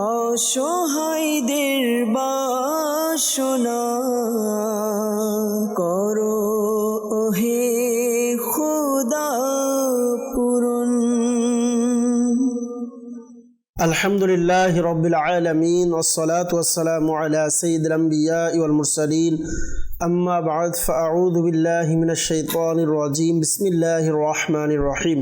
অসহায়দের বাসনা করো হে খোদা পূরণ। আলহামদুলিল্লাহ রব্বিল আলামিন والصلاة والسلام على سيد الأنبياء والمرسلين أما بعد فأعوذ بالله من الشيطان الرجيم بسم الله الرحمن الرحيم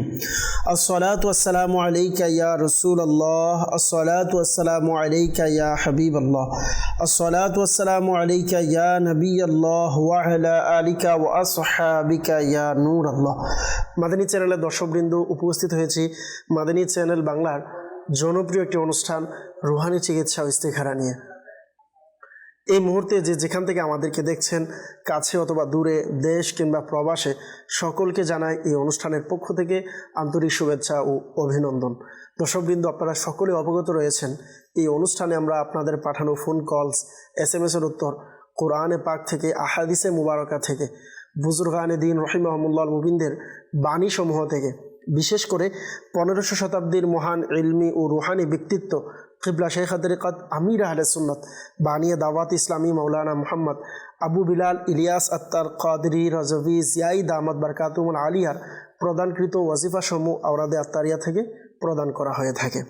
الصلاة والسلام عليك يا رسول الله الصلاة والسلام عليك يا حبيب الله الصلاة والسلام عليك يا نبي الله وعلى آلك وأصحابك يا نور الله। মাদানী চ্যানেলের দর্শকবৃন্দ, উপস্থিত হয়েছি মাদানী চ্যানেল বাংলার জনপ্রিয় একটি অনুষ্ঠান রুহানি চিকিৎসা ও ইস্তেখারা নিয়ে। এই মুহূর্তে যেখান থেকে আমাদেরকে দেখছেন, কাছে অথবা দূরে, দেশ কিংবা প্রবাসে, সকলকে জানাই এই অনুষ্ঠানের পক্ষ থেকে আন্তরিক শুভেচ্ছা ও অভিনন্দন। দর্শকবৃন্দ, আপনারা সকলে অবগত রয়েছেন এই অনুষ্ঠানে আমরা আপনাদের পাঠানো ফোন কলস, SMS-এর উত্তর, কোরআনে পাক থেকে, আহাদিসে মুবারকা থেকে, বুজুর্গানে দিন রহিমাহুমুল্লাহ মুবিনদের বাণীসমূহ থেকে, বিশেষ করে 1500 শতাব্দীর মহান ইলমি ও রুহানি ব্যক্তিত্ব কিবলা শেখ তরিকত আমির আহলে সুন্নাত বানিয়ে দাওয়াত ইসলামী মৌলানা মুহাম্মদ আবু বিলাল ইলিয়াস আত্তার কাদরি রাজভি জিয়াই দামাত বারকাতুল আলিয়ার প্রদানকৃত ওয়াজিফা সমূহ আওরাদে আত্তারিয়া থেকে প্রদান করা হয়ে থাকে।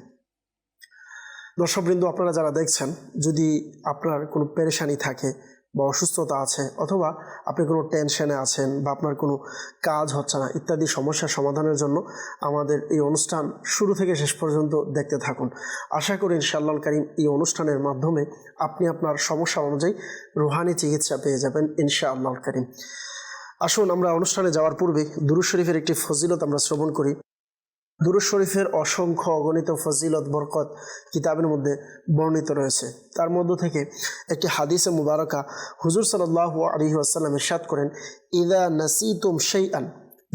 দর্শকবৃন্দ, আপনারা যারা দেখছেন, যদি আপনার কোনো পেরেশানি থাকে বা অসুস্থতা আছে, অথবা আপনি কোনো টেনশনে আছেন বা আপনার কোনো কাজ হচ্ছে না ইত্যাদি সমস্যার সমাধানের জন্য আমাদের এই অনুষ্ঠান শুরু থেকে শেষ পর্যন্ত দেখতে থাকুন। আশা করি ইনশাআল্লাহ কারীম এই অনুষ্ঠানের মাধ্যমে আপনি আপনার সমস্যা অনুযায়ী রুহানি চিকিৎসা পেয়ে যাবেন ইনশাআল্লাহ কারীম। আসুন, আমরা অনুষ্ঠানে যাওয়ার পূর্বে দুরূদ শরীফের একটি ফজিলত আমরা শ্রবণ করি। দুরূদ শরীফের অসংখ্য অগণিত ফজিলত বরকত কিতাবের মধ্যে বর্ণিত রয়েছে। তার মধ্য থেকে একটি হাদিসে মুবারকা হুজুর সাল্লাল্লাহু আলাইহি ওয়াসাল্লাম ইরশাদ করেন, ইযা নাসিতুম শাইআন,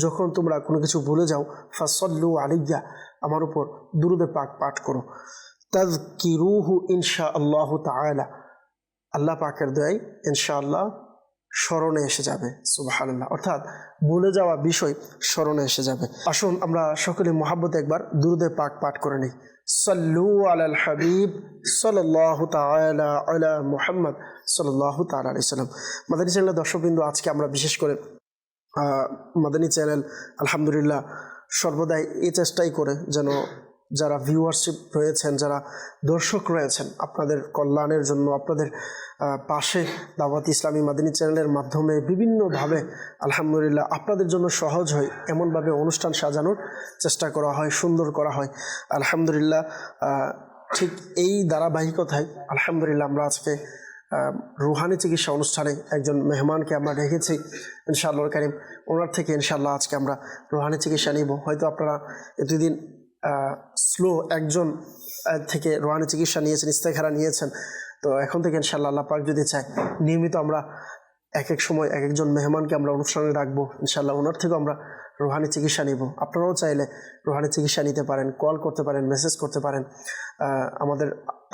যখন তোমরা কোনো কিছু ভুলে যাও, ফাসাল্লু আলাইয়া, আমার উপর দুরূদে পাক পাঠ করো, তাযকিরুহু ইনশাআল্লাহু তাআলা, আল্লাহ পাকের দয়ায় ইনশাআল্লাহ স্মরণে এসে যাবে। সুবহানাল্লাহ, অর্থাৎ ভুলে যাওয়া বিষয় স্মরণে এসে যাবে। আসুন আমরা সকলে মহাব্বতে একবার দুরূদে পাক পাঠ করে নিই। সাল্লু আলাল হাবিব সাল্লাল্লাহু তাআলা আলা মুহাম্মদ সাল্লাল্লাহু তাআলা আলাইহি সাল্লাম। মাদানী চ্যানেলের দর্শকবৃন্দ, আজকে আমরা বিশেষ করে মাদানী চ্যানেল আলহামদুলিল্লাহ সর্বদাই এই চেষ্টাই করে যেন যারা ভিউয়ারশিপ রয়েছেন, যারা দর্শক রয়েছেন, আপনাদের কল্যাণের জন্য, আপনাদের পাশে দাওয়াত ইসলামী মাদানী চ্যানেলের মাধ্যমে বিভিন্নভাবে আলহামদুলিল্লাহ আপনাদের জন্য সহজ হয় এমনভাবে অনুষ্ঠান সাজানোর চেষ্টা করা হয়, সুন্দর করা হয় আলহামদুলিল্লাহ। ঠিক এই ধারাবাহিকতায় আলহামদুলিল্লাহ আমরা আজকে রুহানি চিকিৎসা অনুষ্ঠানে একজন মেহমানকে আমরা রেখেছি ইনশাআল্লাহ কারীম। ওনার থেকে ইনশাআল্লাহ আজকে আমরা রুহানি চিকিৎসা নিব। হয়তো আপনারা এতদিন স্লো একজন থেকে রুহানি চিকিৎসা নিয়েছেন, ইস্তেখারা নিয়েছেন, তো এখন থেকে ইনশাআল্লাহ আল্লাহ পাক যদি চায় নিয়মিত আমরা এক এক সময় এক একজন মেহমানকে আমরা অনুষ্ঠানে রাখবো ইনশাআল্লাহ। ওনার থেকেও আমরা রুহানি চিকিৎসা নিব। আপনারাও চাইলে রুহানি চিকিৎসা নিতে পারেন, কল করতে পারেন, মেসেজ করতে পারেন। আমাদের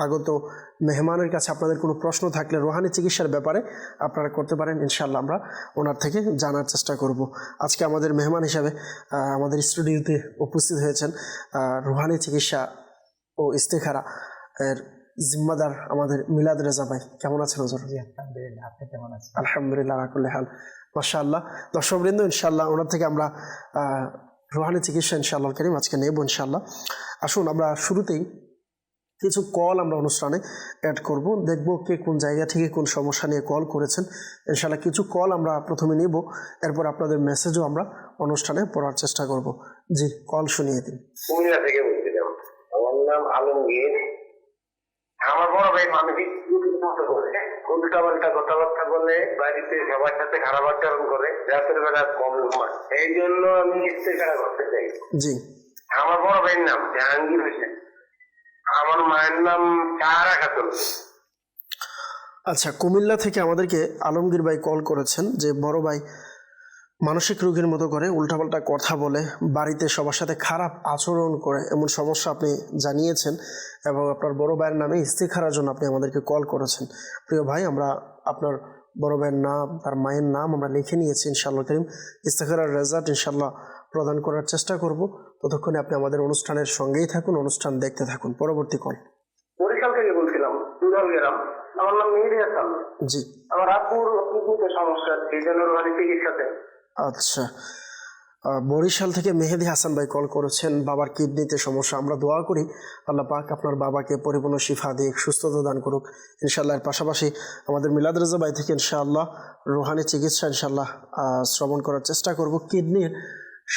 আগত মেহমানের কাছে আপনাদের কোনো প্রশ্ন থাকলে রুহানি চিকিৎসার ব্যাপারে আপনারা করতে পারেন ইনশাআল্লাহ। আমরা ওনার থেকে জানার চেষ্টা করব। আজকে আমাদের মেহমান হিসাবে আমাদের স্টুডিওতে উপস্থিত হয়েছেন রুহানি চিকিৎসা ও ইস্তেখারা এর জিম্মাদার আমাদের মিলাদ রেজা ভাই। কেমন আছেন হুজুর? আলহামদুলিল্লাহ, আপনি কেমন আছেন? আলহামদুলিল্লাহ আলা কুল্লি হাল, মাশাআল্লাহ। দর্শকবৃন্দ, ইনশাআল্লাহ ওনার থেকে আমরা রুহানি চিকিৎসা ইনশাআল্লাহ কারীম আজকে নেব ইনশাআল্লাহ। আসুন আমরা শুরুতেই কিছু কল আমরা অনুষ্ঠানে অ্যাড করব, দেখব কে কোন জায়গা থেকে কোন সমস্যা নিয়ে কল করেছেন ইনশাআল্লাহ। কিছু কল আমরা প্রথমে নেব, এরপর আপনাদের মেসেজও আমরা অনুষ্ঠানে পড়ার চেষ্টা করব। জি, কল শুনিয়ে দিন। কুমিল্লা থেকে বলছিলাম, আমার নাম আলমগীর। আমার বড় ভাই মানবিক উল্টা পাল্টা কথাবার্তা বলে, বাড়িতে সবার সাথে খারাপ আচরণ করে, রাতের বেলা কম ঘুমায়, এই জন্য আমি ইস্তেখারা করতে চাই। জি, আমার বড় ভাইয়ের নাম জাহাঙ্গীর হোসেন, আমার মায়ের নাম সাহারা খাতুন। আচ্ছা, কুমিল্লা থেকে আমাদেরকে আলমগীর ভাই কল করেছেন যে বড় ভাই মানসিক রোগীর মতো করে উল্টাপাল্টা কথা বলে, বাড়িতে সবার সাথে খারাপ আচরণ করে, এমন সমস্যা আপনি জানিয়েছেন এবং আপনার বড় ভাইয়ের নামে ইস্তেখারার জন্য আপনি আমাদেরকে কল করেছেন। প্রিয় ভাই, আমরা আপনার বড় ভাইয়ের নাম, তার মায়ের নাম আমরা লিখে নিয়েছি ইনশাআল্লাহ কারীম। ইস্তেখারার রেজাল্ট ইনশাআল্লাহ প্রদান করার চেষ্টা করব। ততক্ষণে আপনি আমাদের অনুষ্ঠানের সঙ্গেই থাকুন, অনুষ্ঠান দেখতে থাকুন। পরবর্তী কল। বরিশাল থেকে বলছিলাম, দুধাল গ্রাম। আমার নাম মেহেদি হাসান। জি। আমার আপুর কিডনিতে সমস্যা, এই জন্য রোহানি চিকিৎসাতে। আচ্ছা, বরিশাল থেকে মেহেদি হাসান ভাই কল করেছেন, বাবার কিডনিতে সমস্যা। আমরা দোয়া করি আল্লাহ পাক আপনার বাবাকে পরিপূর্ণ শিফা দিয়ে সুস্থতা দান করুক ইনশাআল্লাহ। এর পাশাপাশি আমাদের মিলাদ রেজা ভাই থেকে ইনশাআল্লাহ রুহানি চিকিৎসা ইনশাআল্লাহ শ্রবণ করার চেষ্টা করব। কিডনির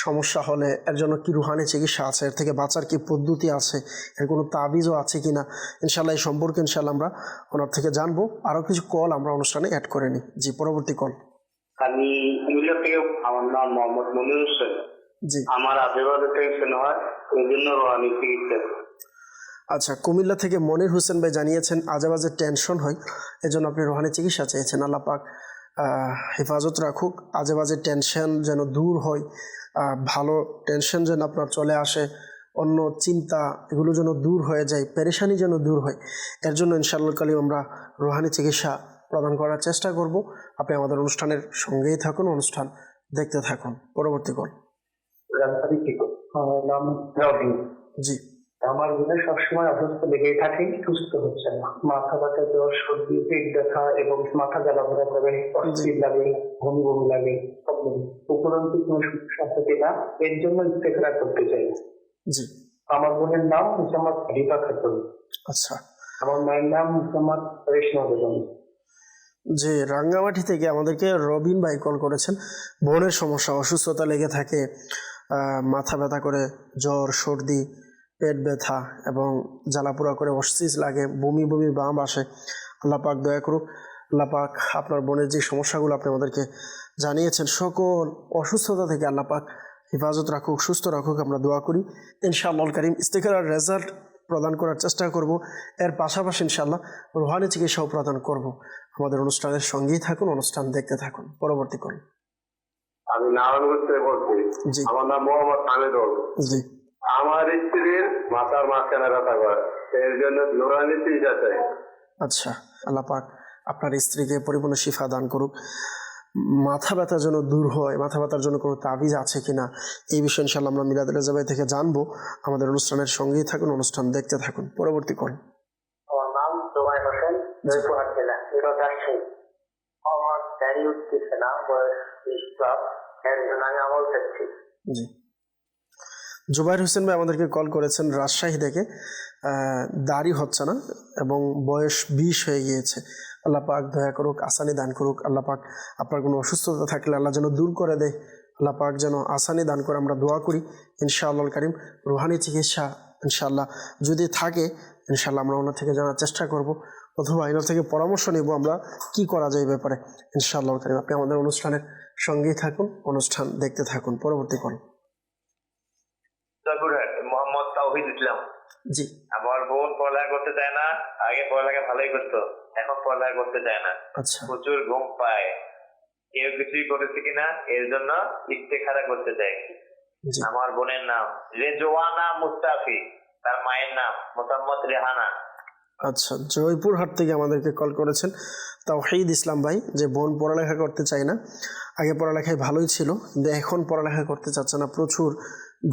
সমস্যা হলে এর জন্য কি রুহানি চিকিৎসা আছে, এর থেকে বাঁচার কি পদ্ধতি আছে, এর কোনো তাবিজও আছে কিনা ইনশাআল্লাহ এই সম্পর্কে ইনশাআল্লাহ আমরা ওনার থেকে জানবো। আরও কিছু কল আমরা অনুষ্ঠানে অ্যাড করে নিই। জি, পরবর্তী কল। আমি কুমিল্লা থেকে, আমার নাম মোহাম্মদ মনির হোসেন। জি। আমার আশেপাশে টেনশন হয়, এই জন্য রোহানি চিকিৎসা। আচ্ছা, কুমিল্লা থেকে মনির হোসেন ভাই জানিয়েছেন আজেবাজে টেনশন হয়, এজন্য আপনি রোহানি চিকিৎসা চেয়েছেন। আল্লাহ পাক হেফাজত রাখুক, আজেবাজে টেনশন যেন দূর হয়, ভালো টেনশন যেন আপনার চলে আসে, অন্য চিন্তা এগুলো যেন দূর হয়ে যায়, পেরেশানি যেন দূর হয়। এর জন্য ইনশাআল্লাহ কালিম আমরা রোহানি চিকিৎসা প্রদান করার চেষ্টা করব। আপনি আমাদের অনুষ্ঠানের সঙ্গেই থাকুন, অনুষ্ঠান দেখতে থাকুন। পরবর্তী কল। আমার নাম রবি। জি। আমার মনে সবসময় অসুস্থ লেগেই থাকে, সুস্থ হচ্ছে না। মাথা ব্যথা, জ্বর, সর্দি, পেট ব্যথা এবং মাথা জ্বালাপোড়া করে, অস্থির লাগে, বমি বমি লাগে, সব উপরন্তু কোনো সমস্যা হতে না। এর জন্য ইস্তেগফার করতে চাই। জি। আমার বোনের নাম মুসাম্মদ রিফা খাতুন। আচ্ছা। আমার মায়ের নাম মুসাম্মদ রেশমা বেগম। যে রাঙ্গামাটি থেকে আমাদেরকে রবিন ভাই কল করেছেন, বোনের সমস্যা, অসুস্থতা লেগে থাকে, মাথা ব্যথা করে, জ্বর, সর্দি, পেট ব্যথা এবং জ্বালাপোড়া করে, অস্থির লাগে, বমি বমি ভাব আসে। আল্লাহ পাক দয়া করুক, আল্লাহ পাক আপনার বোনের যে সমস্যাগুলো আপনি আমাদেরকে জানিয়েছেন সকল অসুস্থতা থেকে আল্লাহ পাক হেফাজত রাখুক, সুস্থ রাখুক, আমরা দোয়া করি। ইনশাআল্লাহ কারীম ইস্তেগফারের রেজাল্ট প্রদান করার চেষ্টা করব। এর পাশাপাশি ইনশাআল্লাহ রুহানি চিকিৎসাও প্রদান করব। আমাদের অনুষ্ঠানের সঙ্গেই থাকুন, অনুষ্ঠান দেখতে থাকুন। পরবর্তী করুন। আমি নারায়ণগঞ্জ থেকে বলছি। জি। আমার নাম মোহাম্মদ হামিদুল। জি। আমার স্ত্রীর মাথার মাঝখানে ব্যথা করে, এর জন্য রোহানি চিকিৎসা চাই। আচ্ছা, আল্লাহ পাক আপনার স্ত্রীকে পরিপূর্ণ শিফা দান করুক। মাথা ব্যথা যেন দূর হয়, মাথা ব্যথার জন্য কোনো তাবিজ আছে কিনা এই বিষয়ে ইনশাআল্লাহ আমরা মিলাদ রেজা ভাই থেকে জানবো। আমাদের অনুষ্ঠানের সঙ্গেই থাকুন, অনুষ্ঠান দেখতে থাকুন। পরবর্তী কল। আমার নাম জুবাই হোসেন, জয়পুরহাট জেলা, রাজশাহী। আমার দাড়ি উঠতেছে না, বয়স 20+, এর জন্য আমি আমল চাচ্ছি। জি। জুবাইর হোসেন ভাই আমাদেরকে কল করেছেন রাজশাহী থেকে, দাড়ি হচ্ছে না এবং বয়স 20 হয়ে গিয়েছে। আল্লাহ পাক দয়া করুক, আসানি দান করুক। আল্লাহ পাক আপনার কোনো অসুস্থতা থাকলে আল্লাহ যেন দূর করে দেয়, আল্লাহ পাক যেন আসানি দান করে, আমরা দোয়া করি। ইনশাআল্লাহ কারীম রুহানি চিকিৎসা ইনশাআল্লাহ যদি থাকে ইনশাআল্লাহ আমরা ওনার থেকে জানার চেষ্টা করব, অথবা এনার থেকে পরামর্শ নেব আমরা কি করা যায় এই ব্যাপারে। ইনশাআল্লাহ কারীম আপনি আমাদের অনুষ্ঠানের সঙ্গেই থাকুন, অনুষ্ঠান দেখতে থাকুন। পরবর্তী কল। মোহাম্মদ তাওহিদ ইসলাম। জি। আমার বোন পড়ালেখা করতে চায় না, আগে পড়ালেখা ভালোই করতো, এখন পড়ালেখা করতে চায় না। আচ্ছা। প্রচুর ঘুম পায়, কেউ কিছুই করেছে কিনা এর জন্য ইস্তেখারা করতে চাই। জি। আমার বোনের নাম রেজওয়ানা মুস্তাফি, তার মায়ের নাম মোসাম্মদ রেহানা। আচ্ছা, জয়পুরহাট থেকে আমাদেরকে কল করেছেন তাওহীদ ইসলাম ভাই, যে বোন পড়ালেখা করতে চায় না, আগে পড়ালেখায় ভালোই ছিল কিন্তু এখন পড়ালেখা করতে চাচ্ছে না, প্রচুর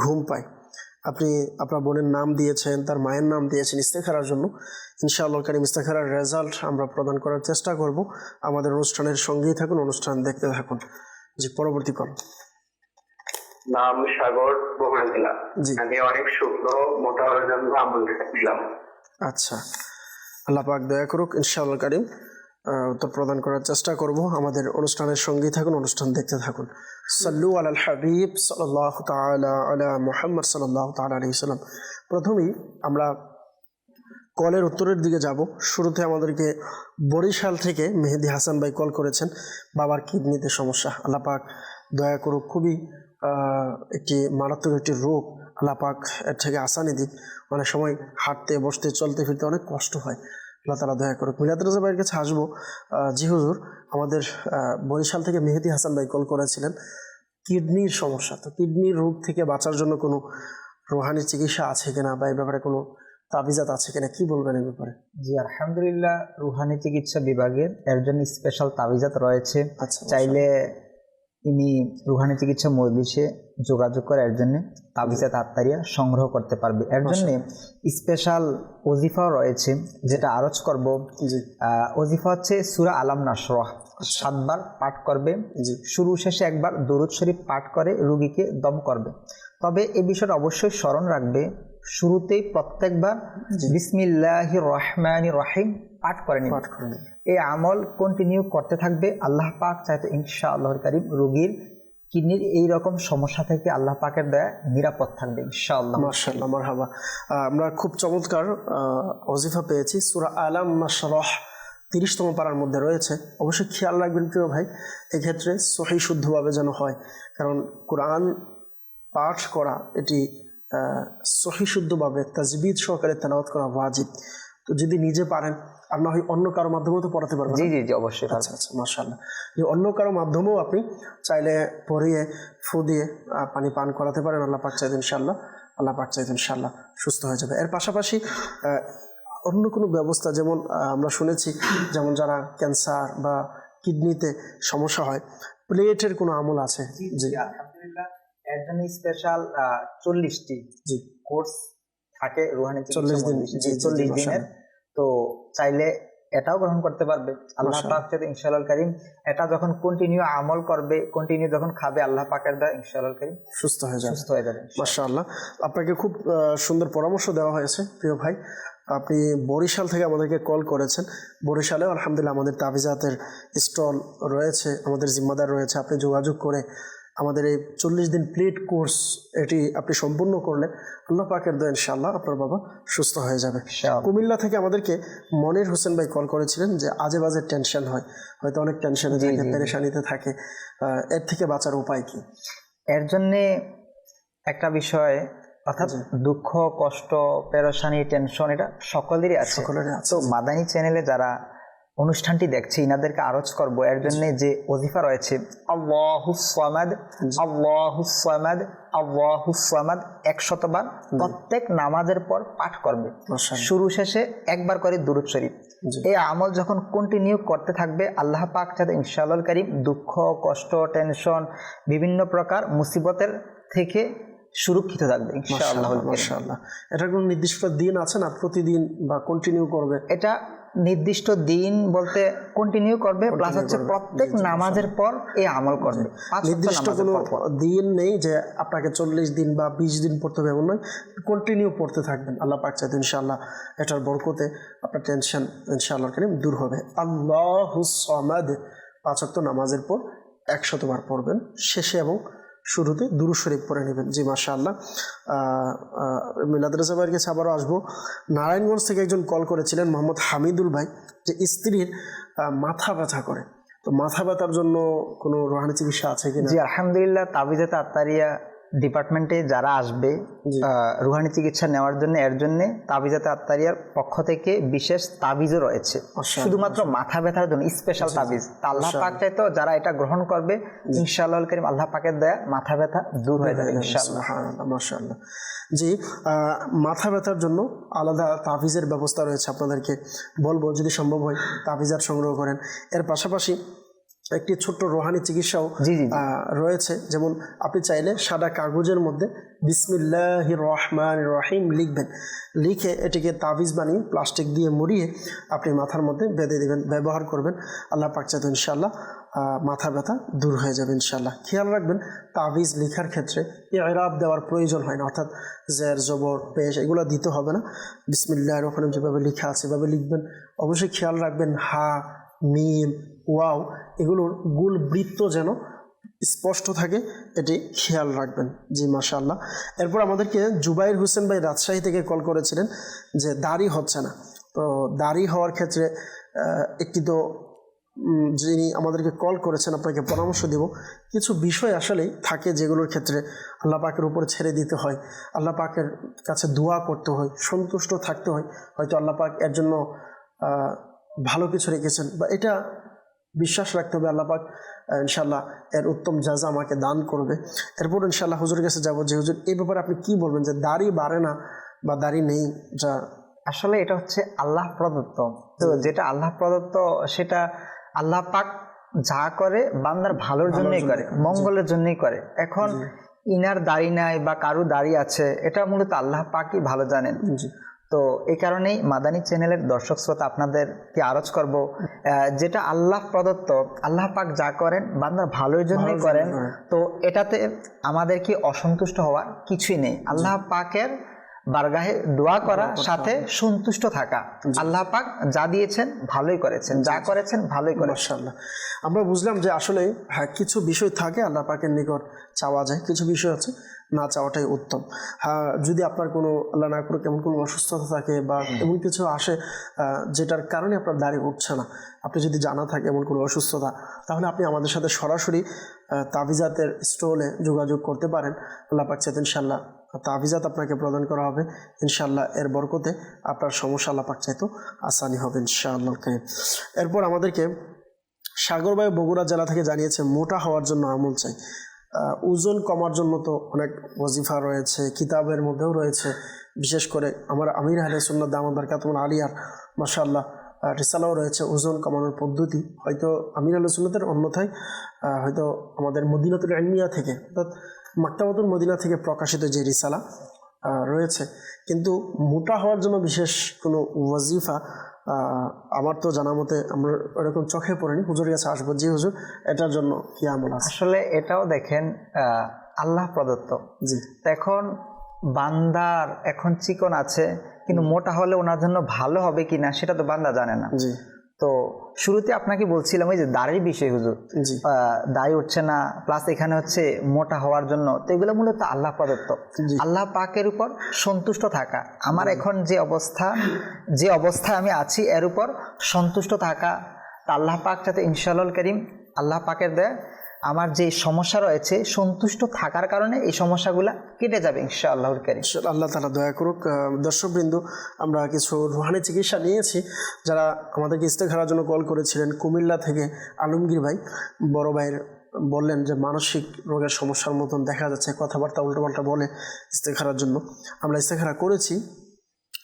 ঘুম পায়। আপনি আপনার বোনের নাম দিয়েছেন, তার মায়ের নাম দিয়েছেন ইস্তেখারার জন্য। ইনশাআল্লাহ কারীম ইস্তেখারার রেজাল্ট আমরা প্রদান করার চেষ্টা করব। আমাদের অনুষ্ঠানের সঙ্গেই থাকুন, অনুষ্ঠান দেখতে থাকুন। জি, পরবর্তী কল। নাম সাগর, বগুড়া জেলা। জি। আমি অনেক শুক্র মোটা হওয়ার জন্য আমল দিলাম। আচ্ছা, আল্লাহ পাক দয়া করুক, ইনশাআল্লাহ কারীম উত্তর প্রদান করার চেষ্টা করব। আমাদের অনুষ্ঠানের সঙ্গেই থাকুন, অনুষ্ঠান দেখতে থাকুন। সাল্লু আলাল হাবিব সাল্লাল্লাহু তাআলা আলা মুহাম্মদ সাল্লাল্লাহু তাআলা আলাইহি ওয়াসাল্লাম। প্রথমেই আমরা কলের উত্তরের দিকে যাব। শুরুতে আমাদেরকে বরিশাল থেকে মেহেদি হাসান ভাই কল করেছেন, বাবার কিডনিতে সমস্যা। আল্লাহ পাক দয়া করুক, খুবই একটি মারাত্মক একটি রোগ, আল্লাহ পাক এর থেকে আসানি দিক। অনেক সময় হাঁটতে, বসতে, চলতে ফিরতে অনেক কষ্ট হয়, আল্লাহ তাআলা দয়া করুক। মিলাদ রেজা ভাইয়ের কাছে আসবো। জি হুজুর, আমাদের বরিশাল থেকে মেহেদি হাসান ভাই কল করেছিলেন কিডনির সমস্যা। তো কিডনির রোগ থেকে বাঁচার জন্য কোনো রুহানি চিকিৎসা আছে কিনা বা এই ব্যাপারে কোনো তাবিজাত আছে কিনা, কি বলবেন এই ব্যাপারে? জি, আলহামদুলিল্লাহ রুহানি চিকিৎসা বিভাগের এর জন্য স্পেশাল তাবিজাত রয়েছে। আচ্ছা, চাইলে ইনি রুহানি চিকিৎসা মজলিসে যোগাযোগ করে এর জন্য তাবিজে তাত্তারিয়া সংগ্রহ করতে পারবে। এর জন্য স্পেশাল ওজিফাও রয়েছে যেটা আরজ করব। ওজিফা হচ্ছে সূরা আলাম নাশরাহ 7 বার পাঠ করবে, শুরু শেষে একবার দরুদ শরীফ পাঠ করে রোগীকে দম করবে। তবে এই বিষয়টা অবশ্যই স্মরণ রাখবে, শুরুতেই প্রত্যেকবার বিসমিল্লাহির রহমানির রহিম পাঠ করে নিবে। এই আমল কন্টিনিউ করতে থাকবে। আল্লাহ পাক চাইতো ইনশাআল্লাহর কারীম রোগীর কিডনির এই রকম সমস্যা থেকে আল্লাহ পাকের দয়া নিরাপদ থাকবে ইনশাআল্লাহ। মাশাআল্লাহ, মারহাবা। আমরা খুব চমৎকার ওজিফা পেয়েছি। সূরা আলাম নাশরাহ 30তম পারার মধ্যে রয়েছে। অবশ্যই খেয়াল রাখবেন প্রিয় ভাই, এক্ষেত্রে সহি শুদ্ধভাবে যেন হয়, কারণ কোরআন পাঠ করা এটি সহি শুদ্ধভাবে তাজবিদ সহকারে তেলাওয়াত করা ওয়াজিব। তো যদি নিজে পারেন আর না হয় অন্য কারো মাধ্যমেও তো পড়াতে পারবেন। জি জি জি অবশ্যই। আচ্ছা আচ্ছা, মাশাআল্লাহ। যে অন্য কারো মাধ্যমেও আপনি চাইলে পড়িয়ে ফু দিয়ে পানি পান করাতে পারেন। আল্লাহ পাক চাইতেন ইনশাআল্লাহ, আল্লাহ পাক চাইতেন ইনশাআল্লাহ সুস্থ হয়ে যাবে। এর পাশাপাশি অন্য কোনো ব্যবস্থা, যেমন আমরা শুনেছি যেমন যারা ক্যান্সার বা কিডনিতে সমস্যা হয়, প্লেটের কোনো আমল আছে? জি আলহামদুলিল্লাহ, এর জন্য স্পেশাল 40টি কোর্স থাকে রুহানি 40 দিনের। তো চাইলে এটাও গ্রহণ করতে পারবে। আল্লাহ পাক চাইতে ইনশাআল্লাহ কারীম এটা যখন কন্টিনিউ আমল করবে, কন্টিনিউ যখন খাবে, আল্লাহ পাকের দয়া ইনশাআল্লাহ কারীম সুস্থ হয়ে যাবে। মাশাআল্লাহ। আপনাকে খুব সুন্দর পরামর্শ দেওয়া হয়েছে প্রিয় ভাই। আপনি বরিশাল থেকে আমাদেরকে কল করেছেন। বরিশালেও আলহামদুলিল্লাহ আমাদের তাবিজাতের স্টল রয়েছে, আমাদের জিম্মাদার রয়েছে। আপনি যোগাযোগ করে আমাদের এই 40 দিন প্লেট কোর্স এটি আপনি সম্পূর্ণ করলে আল্লাহ পাকের দয়া ইনশাআল্লাহ আপনার বাবা সুস্থ হয়ে যাবে। কুমিল্লা থেকে আমাদেরকে মনির হোসেন ভাই কল করেছিলেন যে আজে বাজে টেনশন হয়, হয়তো অনেক টেনশনে থাকে, পেরেশানিতে থাকে, এর থেকে বাঁচার উপায় কি? এর জন্যে একটা বিষয়, অর্থাৎ দুঃখ, কষ্ট, পেরেশানি, টেনশন এটা সকলেরই আছে। তো মাদানী চ্যানেলে যারা অনুষ্ঠানটি দেখছে ইনাদেরকে আরজ করব, এর জন্য যে ওজিফা রয়েছে আল্লাহুস সামাদ আল্লাহুস সামাদ আল্লাহুস সামাদ 100 বার প্রত্যেক নামাজের পর পাঠ করবে। শুরু শেষে একবার করে দুরূদ শরীফ। এই আমল যখন কন্টিনিউ করতে থাকবে, আল্লাহ পাক যাতে ইনশাআল্লাহ কারীম দুঃখ, কষ্ট, টেনশন, বিভিন্ন প্রকার মুসিবতের থেকে সুরক্ষিত থাকবে ইনশাআল্লাহ। মাশাআল্লাহ। এটা কোন নির্দিষ্ট দিন আছে না প্রতিদিন বা কন্টিনিউ করবে? এটা নির্দিষ্ট দিন বলতে কন্টিনিউ করবে, প্লাস হচ্ছে প্রত্যেক নামাজের পর এই আমল করবে। নির্দিষ্ট কোনো দিন নেই যে আপনাকে 40 দিন বা 20 দিন পড়তে হবে, এমন নয়, কন্টিনিউ পড়তে থাকবেন। আল্লাহ পাক চাইতে ইনশাআল্লাহ এটার বরকতে আপনার টেনশন ইনশাআল্লাহ কারীম দূর হবে। আল্লাহুস সামাদ 5 ওয়াক্ত নামাজের পর 100 বার পড়বেন, শেষে এবং শুরুতে দুরূদ শরীফ পড়ে নেবেন। জি মাশাআল্লাহ। মিলাদ রেজা ভাইয়ের কাছে আবারও আসবো। নারায়ণগঞ্জ থেকে একজন কল করেছিলেন মোহাম্মদ হামিদুল ভাই, যে স্ত্রীর মাথা ব্যথা করে, তো মাথা ব্যথার জন্য কোনো রুহানি চিকিৎসা আছে কিনা? জি আলহামদুলিল্লাহ, তাবিজে তাত্তারিয়া ডিপার্টমেন্টে যারা আসবে রুহানি চিকিৎসা নেওয়ার জন্য, এর জন্য তাবিজে তাত্তারিয়ার পক্ষ থেকে বিশেষ তাবিজও রয়েছে শুধুমাত্র মাথা ব্যথার জন্য, স্পেশাল তাবিজ। আল্লাহ পাক চাইতো যারা এটা গ্রহণ করবে ইনশাআল্লাহ কারীম আল্লাহ পাকের দয়া মাথা ব্যথা দূর হয়ে যাবে ইনশাআল্লাহ। মাশাআল্লাহ। জি, মাথা ব্যথার জন্য আলাদা তাবিজের ব্যবস্থা রয়েছে, আপনাদেরকে বলবো যদি সম্ভব হয় তাবিজার সংগ্রহ করেন। এর পাশাপাশি একটি ছোট্ট রুহানি চিকিৎসাও রয়েছে। যেমন আপনি চাইলে সাদা কাগজের মধ্যে বিসমিল্লাহির রহমানির রহিম লিখবেন, লিখে এটিকে তাবিজ বানিয়ে প্লাস্টিক দিয়ে মুড়িয়ে আপনি মাথার মধ্যে বেঁধে দেবেন, ব্যবহার করবেন। আল্লাহ পাক চাইতে ইনশাআল্লাহ মাথা ব্যথা দূর হয়ে যাবে ইনশাআল্লাহ। খেয়াল রাখবেন তাবিজ লেখার ক্ষেত্রে ইরাব দেওয়ার প্রয়োজন হয় না, অর্থাৎ জের, জবর, পেশ এগুলো দিতে হবে না। বিসমিল্লাহির রহমানির রহিম যেভাবে লেখা আছে এভাবে লিখবেন। অবশ্যই খেয়াল রাখবেন হা, মিম, ওয়াও এগুলোর গোল বৃত্ত যেন স্পষ্ট থাকে, এটি খেয়াল রাখবেন। জি মাশাআল্লাহ। এরপর আমাদেরকে জুবাইর হোসেন ভাই রাজশাহী থেকে কল করেছিলেন যে দাড়ি হচ্ছে না। তো দাড়ি হওয়ার ক্ষেত্রে একটি তো যিনি আমাদেরকে কল করেছেন আপনাকে পরামর্শ দেব। কিছু বিষয় আসলেই থাকে যেগুলোর ক্ষেত্রে আল্লাহ পাকের উপর ছেড়ে দিতে হয়, আল্লাহ পাকের কাছে দোয়া করতে হয়, সন্তুষ্ট থাকতে হয়। হয়তো আল্লাহ পাক এর জন্য ভালো কিছু রেখেছেন, বা এটা বিশ্বাস রাখতে হবে আল্লাহ পাক ইনশাআল্লাহ এর উত্তম জাযা আমাকে দান করবে। এরপর ইনশাআল্লাহ হুজুরের কাছে যাবো যে হুজুর এই ব্যাপারে আপনি কি বলবেন, যে দাড়ি বাড়ে না বা দাড়ি নেই? যা আসলে এটা হচ্ছে আল্লাহ প্রদত্ত, তো যেটা আল্লাহ প্রদত্ত সেটা আল্লাহ পাক যা করে বান্দার ভালোর জন্যই করে, মঙ্গলের জন্যই করে। এখন ইনার দাড়ি নাই বা কারো দাড়ি আছে, এটা মূলত আল্লাহ পাকই ভালো জানেন। তো এই কারণেই মাদানী চ্যানেলের দর্শক শ্রোতা আপনাদেরকে আরজ করব, যেটা আল্লাহ প্রদত্ত, আল্লাহ পাক যা করেন বান্দার ভালোর জন্যই করেন। তো এটাতে আমাদের কি অসন্তুষ্ট হওয়ার কিছুই নেই। আল্লাহ পাকের বারগাহে দোয়া করা, সাথে সন্তুষ্ট থাকা। আল্লাহ পাক যা দিয়েছেন ভালোই করেছেন, যা করেছেন ভালোই করেছেন। মাশাআল্লাহ, আমরা বুঝলাম যে আসলে হ্যাঁ কিছু বিষয় থাকে আল্লাহ পাকের নিকট চাওয়া যায়, কিছু বিষয় আছে না চাওয়াটাই উত্তম। হ্যাঁ, যদি আপনার কোনো আল্লাহ না করুক এমন কোনো অসুস্থতা থাকে বা এমন কিছু আসে যেটার কারণে আপনার দাড়ি উঠছে না, আপনি যদি জানা থাকে এমন কোনো অসুস্থতা, তাহলে আপনি আমাদের সাথে সরাসরি তাবিজাতের স্টলে যোগাযোগ করতে পারেন। আল্লাহ পাক চাইতে ইনশাআল্লাহ তাবিজাত আপনাকে প্রদান করা হবে ইনশাআল্লাহ। এর বরকতে আপনার সমস্যা আল্লাহ পাক চাইতো আসানি হবে ইনশাআল্লাহ। এরপর আমাদেরকে সাগর ভাই বগুড়া জেলা থেকে জানিয়েছে মোটা হওয়ার জন্য আমল চাই। ওজন কমার জন্য তো অনেক ওয়াজিফা রয়েছে, কিতাবের মধ্যেও রয়েছে। বিশেষ করে আমার আমির আহলে সুন্নাত দামাত বারকাতুহুল আলিয়ার মাশাআল্লাহ রিসালাও রয়েছে ওজন কমানোর পদ্ধতি। হয়তো আমির আহলে সুন্নাতের অন্যথায় হয়তো আমাদের মদিনাতুল ইলমিয়া থেকে অর্থাৎ মাকতাবাতুল মদিনা থেকে প্রকাশিত যে রিসালা রয়েছে, কিন্তু মোটা হওয়ার জন্য বিশেষ কোনো ওয়াজিফা আমার তো জানা মতে আমরা এরকম চোখে পড়েনি। হুজুরের কাছে আসবো, জি হুজুর এটার জন্য কি আমল আছে? আসলে এটাও দেখেন আল্লাহ প্রদত্ত। জি, এখন বান্দার এখন চিকন আছে, কিন্তু মোটা হলে ওনার জন্য ভালো হবে কিনা সেটা তো বান্দা জানে না। জি, তো শুরুতে আপনাকে বলছিলাম ওই যে দাড়ির বিষয় হুজুর, জি, দাড়ি উঠছে না, প্লাস এখানে হচ্ছে মোটা হওয়ার জন্য, তো এগুলো মূলত আল্লাহ প্রদত্ত। আল্লাহ পাকের উপর সন্তুষ্ট থাকা, আমার এখন যে অবস্থায় আমি আছি এর উপর সন্তুষ্ট থাকা। তা আল্লাহ পাক যাতে ইনশাআল্লাহ করিম আল্লাহ পাকের দেয় আমার যে সমস্যা রয়েছে সন্তুষ্ট থাকার কারণে এই সমস্যাগুলো কেটে যাবে ইনশাআল্লাহুল কারীম। আল্লাহ তাআলা দয়া করুক। দর্শকবৃন্দ, আমরা কিছু রুহানি চিকিৎসা নিয়েছি। যারা আমাদেরকে ইস্তেখারার জন্য কল করেছিলেন কুমিল্লা থেকে আলমগীর ভাই, বড় ভাইয়ের বললেন যে মানসিক রোগের সমস্যার মতন দেখা যাচ্ছে, কথাবার্তা উল্টোপাল্টা বলে ইস্তেখারার জন্য। আমরা ইস্তেখারা করেছি,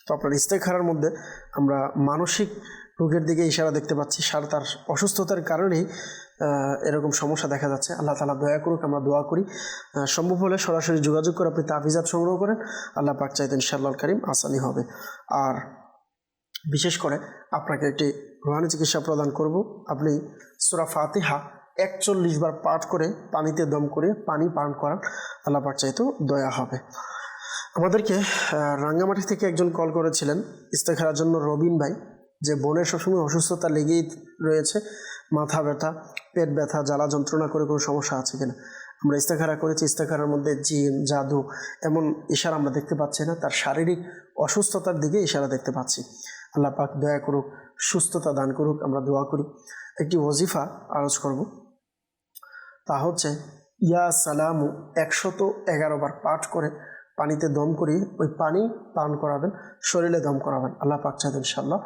তো আপনার ইস্তেখারার মধ্যে আমরা মানসিক রোগের দিকে ইশারা দেখতে পাচ্ছি। তার অসুস্থতার কারণেই এরকম সমস্যা দেখা যাচ্ছে। আল্লাহ তাআলা দয়া করুক, আমরা দোয়া করি সম্ভব হলে সরাসরি যোগাযোগ করে আপনি তাবিজাত সংগ্রহ করেন। আল্লাহ পাক চাইতে ইনশাআল্লাহ কারীম আসানি হবে। আর বিশেষ করে আপনাকে একটি রুহানি চিকিৎসা প্রদান করব। আপনি সূরা ফাতিহা 41 বার পাঠ করে পানিতে দম করে পানি পান করান, আল্লাহ পাক চাইতেও দয়া হবে। আমাদেরকে রাঙ্গামাটি থেকে একজন কল করেছিলেন ইস্তেখারার জন্য, রবিন ভাই, যে বোনের সবসময় অসুস্থতা লেগেই রয়েছে, মাথা ব্যথা, পেট ব্যথা, জ্বালা যন্ত্রণা করে কোনো সমস্যা আছে কিনা। আমরা ইস্তেখারা করেছি, ইস্তেখারার মধ্যে জিন জাদু এমন ইশারা আমরা দেখতে পাচ্ছি না, তার শারীরিক অসুস্থতার দিকে ইশারা দেখতে পাচ্ছি। আল্লাহ পাক দয়া করুক, সুস্থতা দান করুক, আমরা দোয়া করি। একটি ওজিফা আরজ করব, তা হচ্ছে ইয়া সালামু 111 বার পাঠ করে পানিতে দম করিয়ে ওই পানি পান করাবেন, শরীরে দম করাবেন, আল্লাহ পাক চাইতে ইনশাআল্লাহ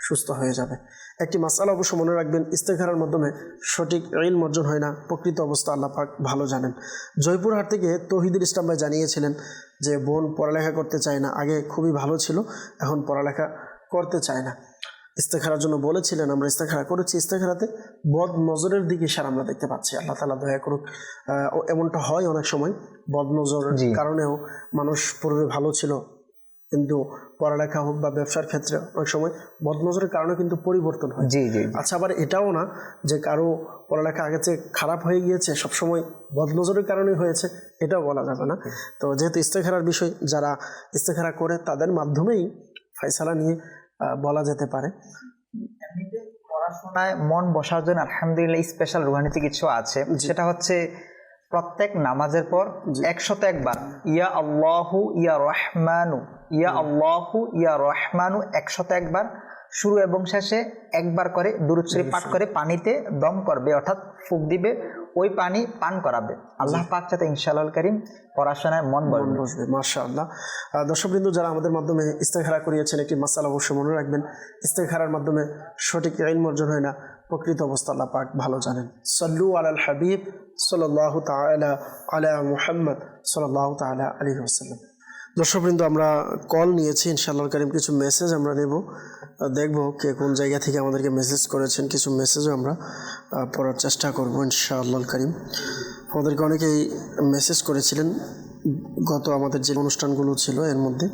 সুস্থ হয়ে যাবে। একটি মাসালা অবশ্য মনে রাখবেন, ইস্তেখারার মাধ্যমে সঠিক ইলম অর্জন হয় না, প্রকৃত অবস্থা আল্লাহ পাক ভালো জানেন। জয়পুরহাট থেকে তৌহিদুল ইসলাম ভাই জানিয়েছিলেন যে বোন পড়ালেখা করতে চায় না, আগে খুবই ভালো ছিল, এখন পড়ালেখা করতে চায় না। ইস্তেখারার জন্য বলেছিলেন, আমরা ইস্তেখারা করেছি। ইস্তেখারাতে বদ নজরের দিকে ইশারা আমরা দেখতে পাচ্ছি। আল্লাহ তাআলা দয়া করুক। এমনটা হয় অনেক সময়, বদ নজরের কারণেও মানুষ পূর্বে ভালো ছিল, কিন্তু পড়ালেখা হোক বা ব্যবসার ক্ষেত্রে অনেক সময় বদনজরের কারণে কিন্তু পরিবর্তন হয়। জি জি। আচ্ছা, আবার এটাও না যে কারো পড়ালেখা আগে থেকে খারাপ হয়ে গিয়েছে সবসময় বদনজরের কারণেই হয়েছে, এটাও বলা যাবে না। তো যেহেতু ইস্তেখারার বিষয়, যারা ইস্তেখারা করে তাদের মাধ্যমেই ফয়সালা নিয়ে বলা যেতে পারে। এমনিতে পড়াশোনায় মন বসার জন্য আলহামদুলিল্লাহ স্পেশাল রুহানি কিছু আছে, সেটা হচ্ছে প্রত্যেক নামাজের পর 101 বার ইয়া আল্লাহু ইয়া রহমানু, ইয়া আল্লাহু ইয়া রহমানু 101 বার শুরু এবং শেষে একবার করে দুরূদ শরীফ পাঠ করে পানিতে দম করবে, অর্থাৎ ফুঁক দিবে, ওই পানি পান করাবে। আল্লাহ পাক যাতে ইনশাআল্লাহ কারীম পড়াশোনায় মন বসবে। মাশাআল্লাহ। দর্শকবৃন্দ, যারা আমাদের মাধ্যমে ইস্তেখারা করিয়েছেন, একটি মাসালা অবশ্যই মনে রাখবেন, ইস্তেখারার মাধ্যমে সঠিক ইলম অর্জন হয় না, প্রকৃত অবস্থা আল্লাহ পাক ভালো জানেন। সাল্লু আলাল হাবিব সাল্লাল্লাহু তাআলা আলা মুহাম্মদ সাল্লাল্লাহু তাআলা আলাইহি ওয়াসাল্লাম। দর্শকবৃন্দ, আমরা কল নিয়েছি, ইনশাআল্লাহ কারীম কিছু মেসেজ আমরা নেব, দেখব কে কোন জায়গা থেকে আমাদেরকে মেসেজ করেছেন। কিছু মেসেজও আমরা পড়ার চেষ্টা করব ইনশাআল্লাহ কারীম। আমাদেরকে অনেকেই মেসেজ করেছিলেন গত আমাদের যে অনুষ্ঠানগুলো ছিল এর মধ্যে।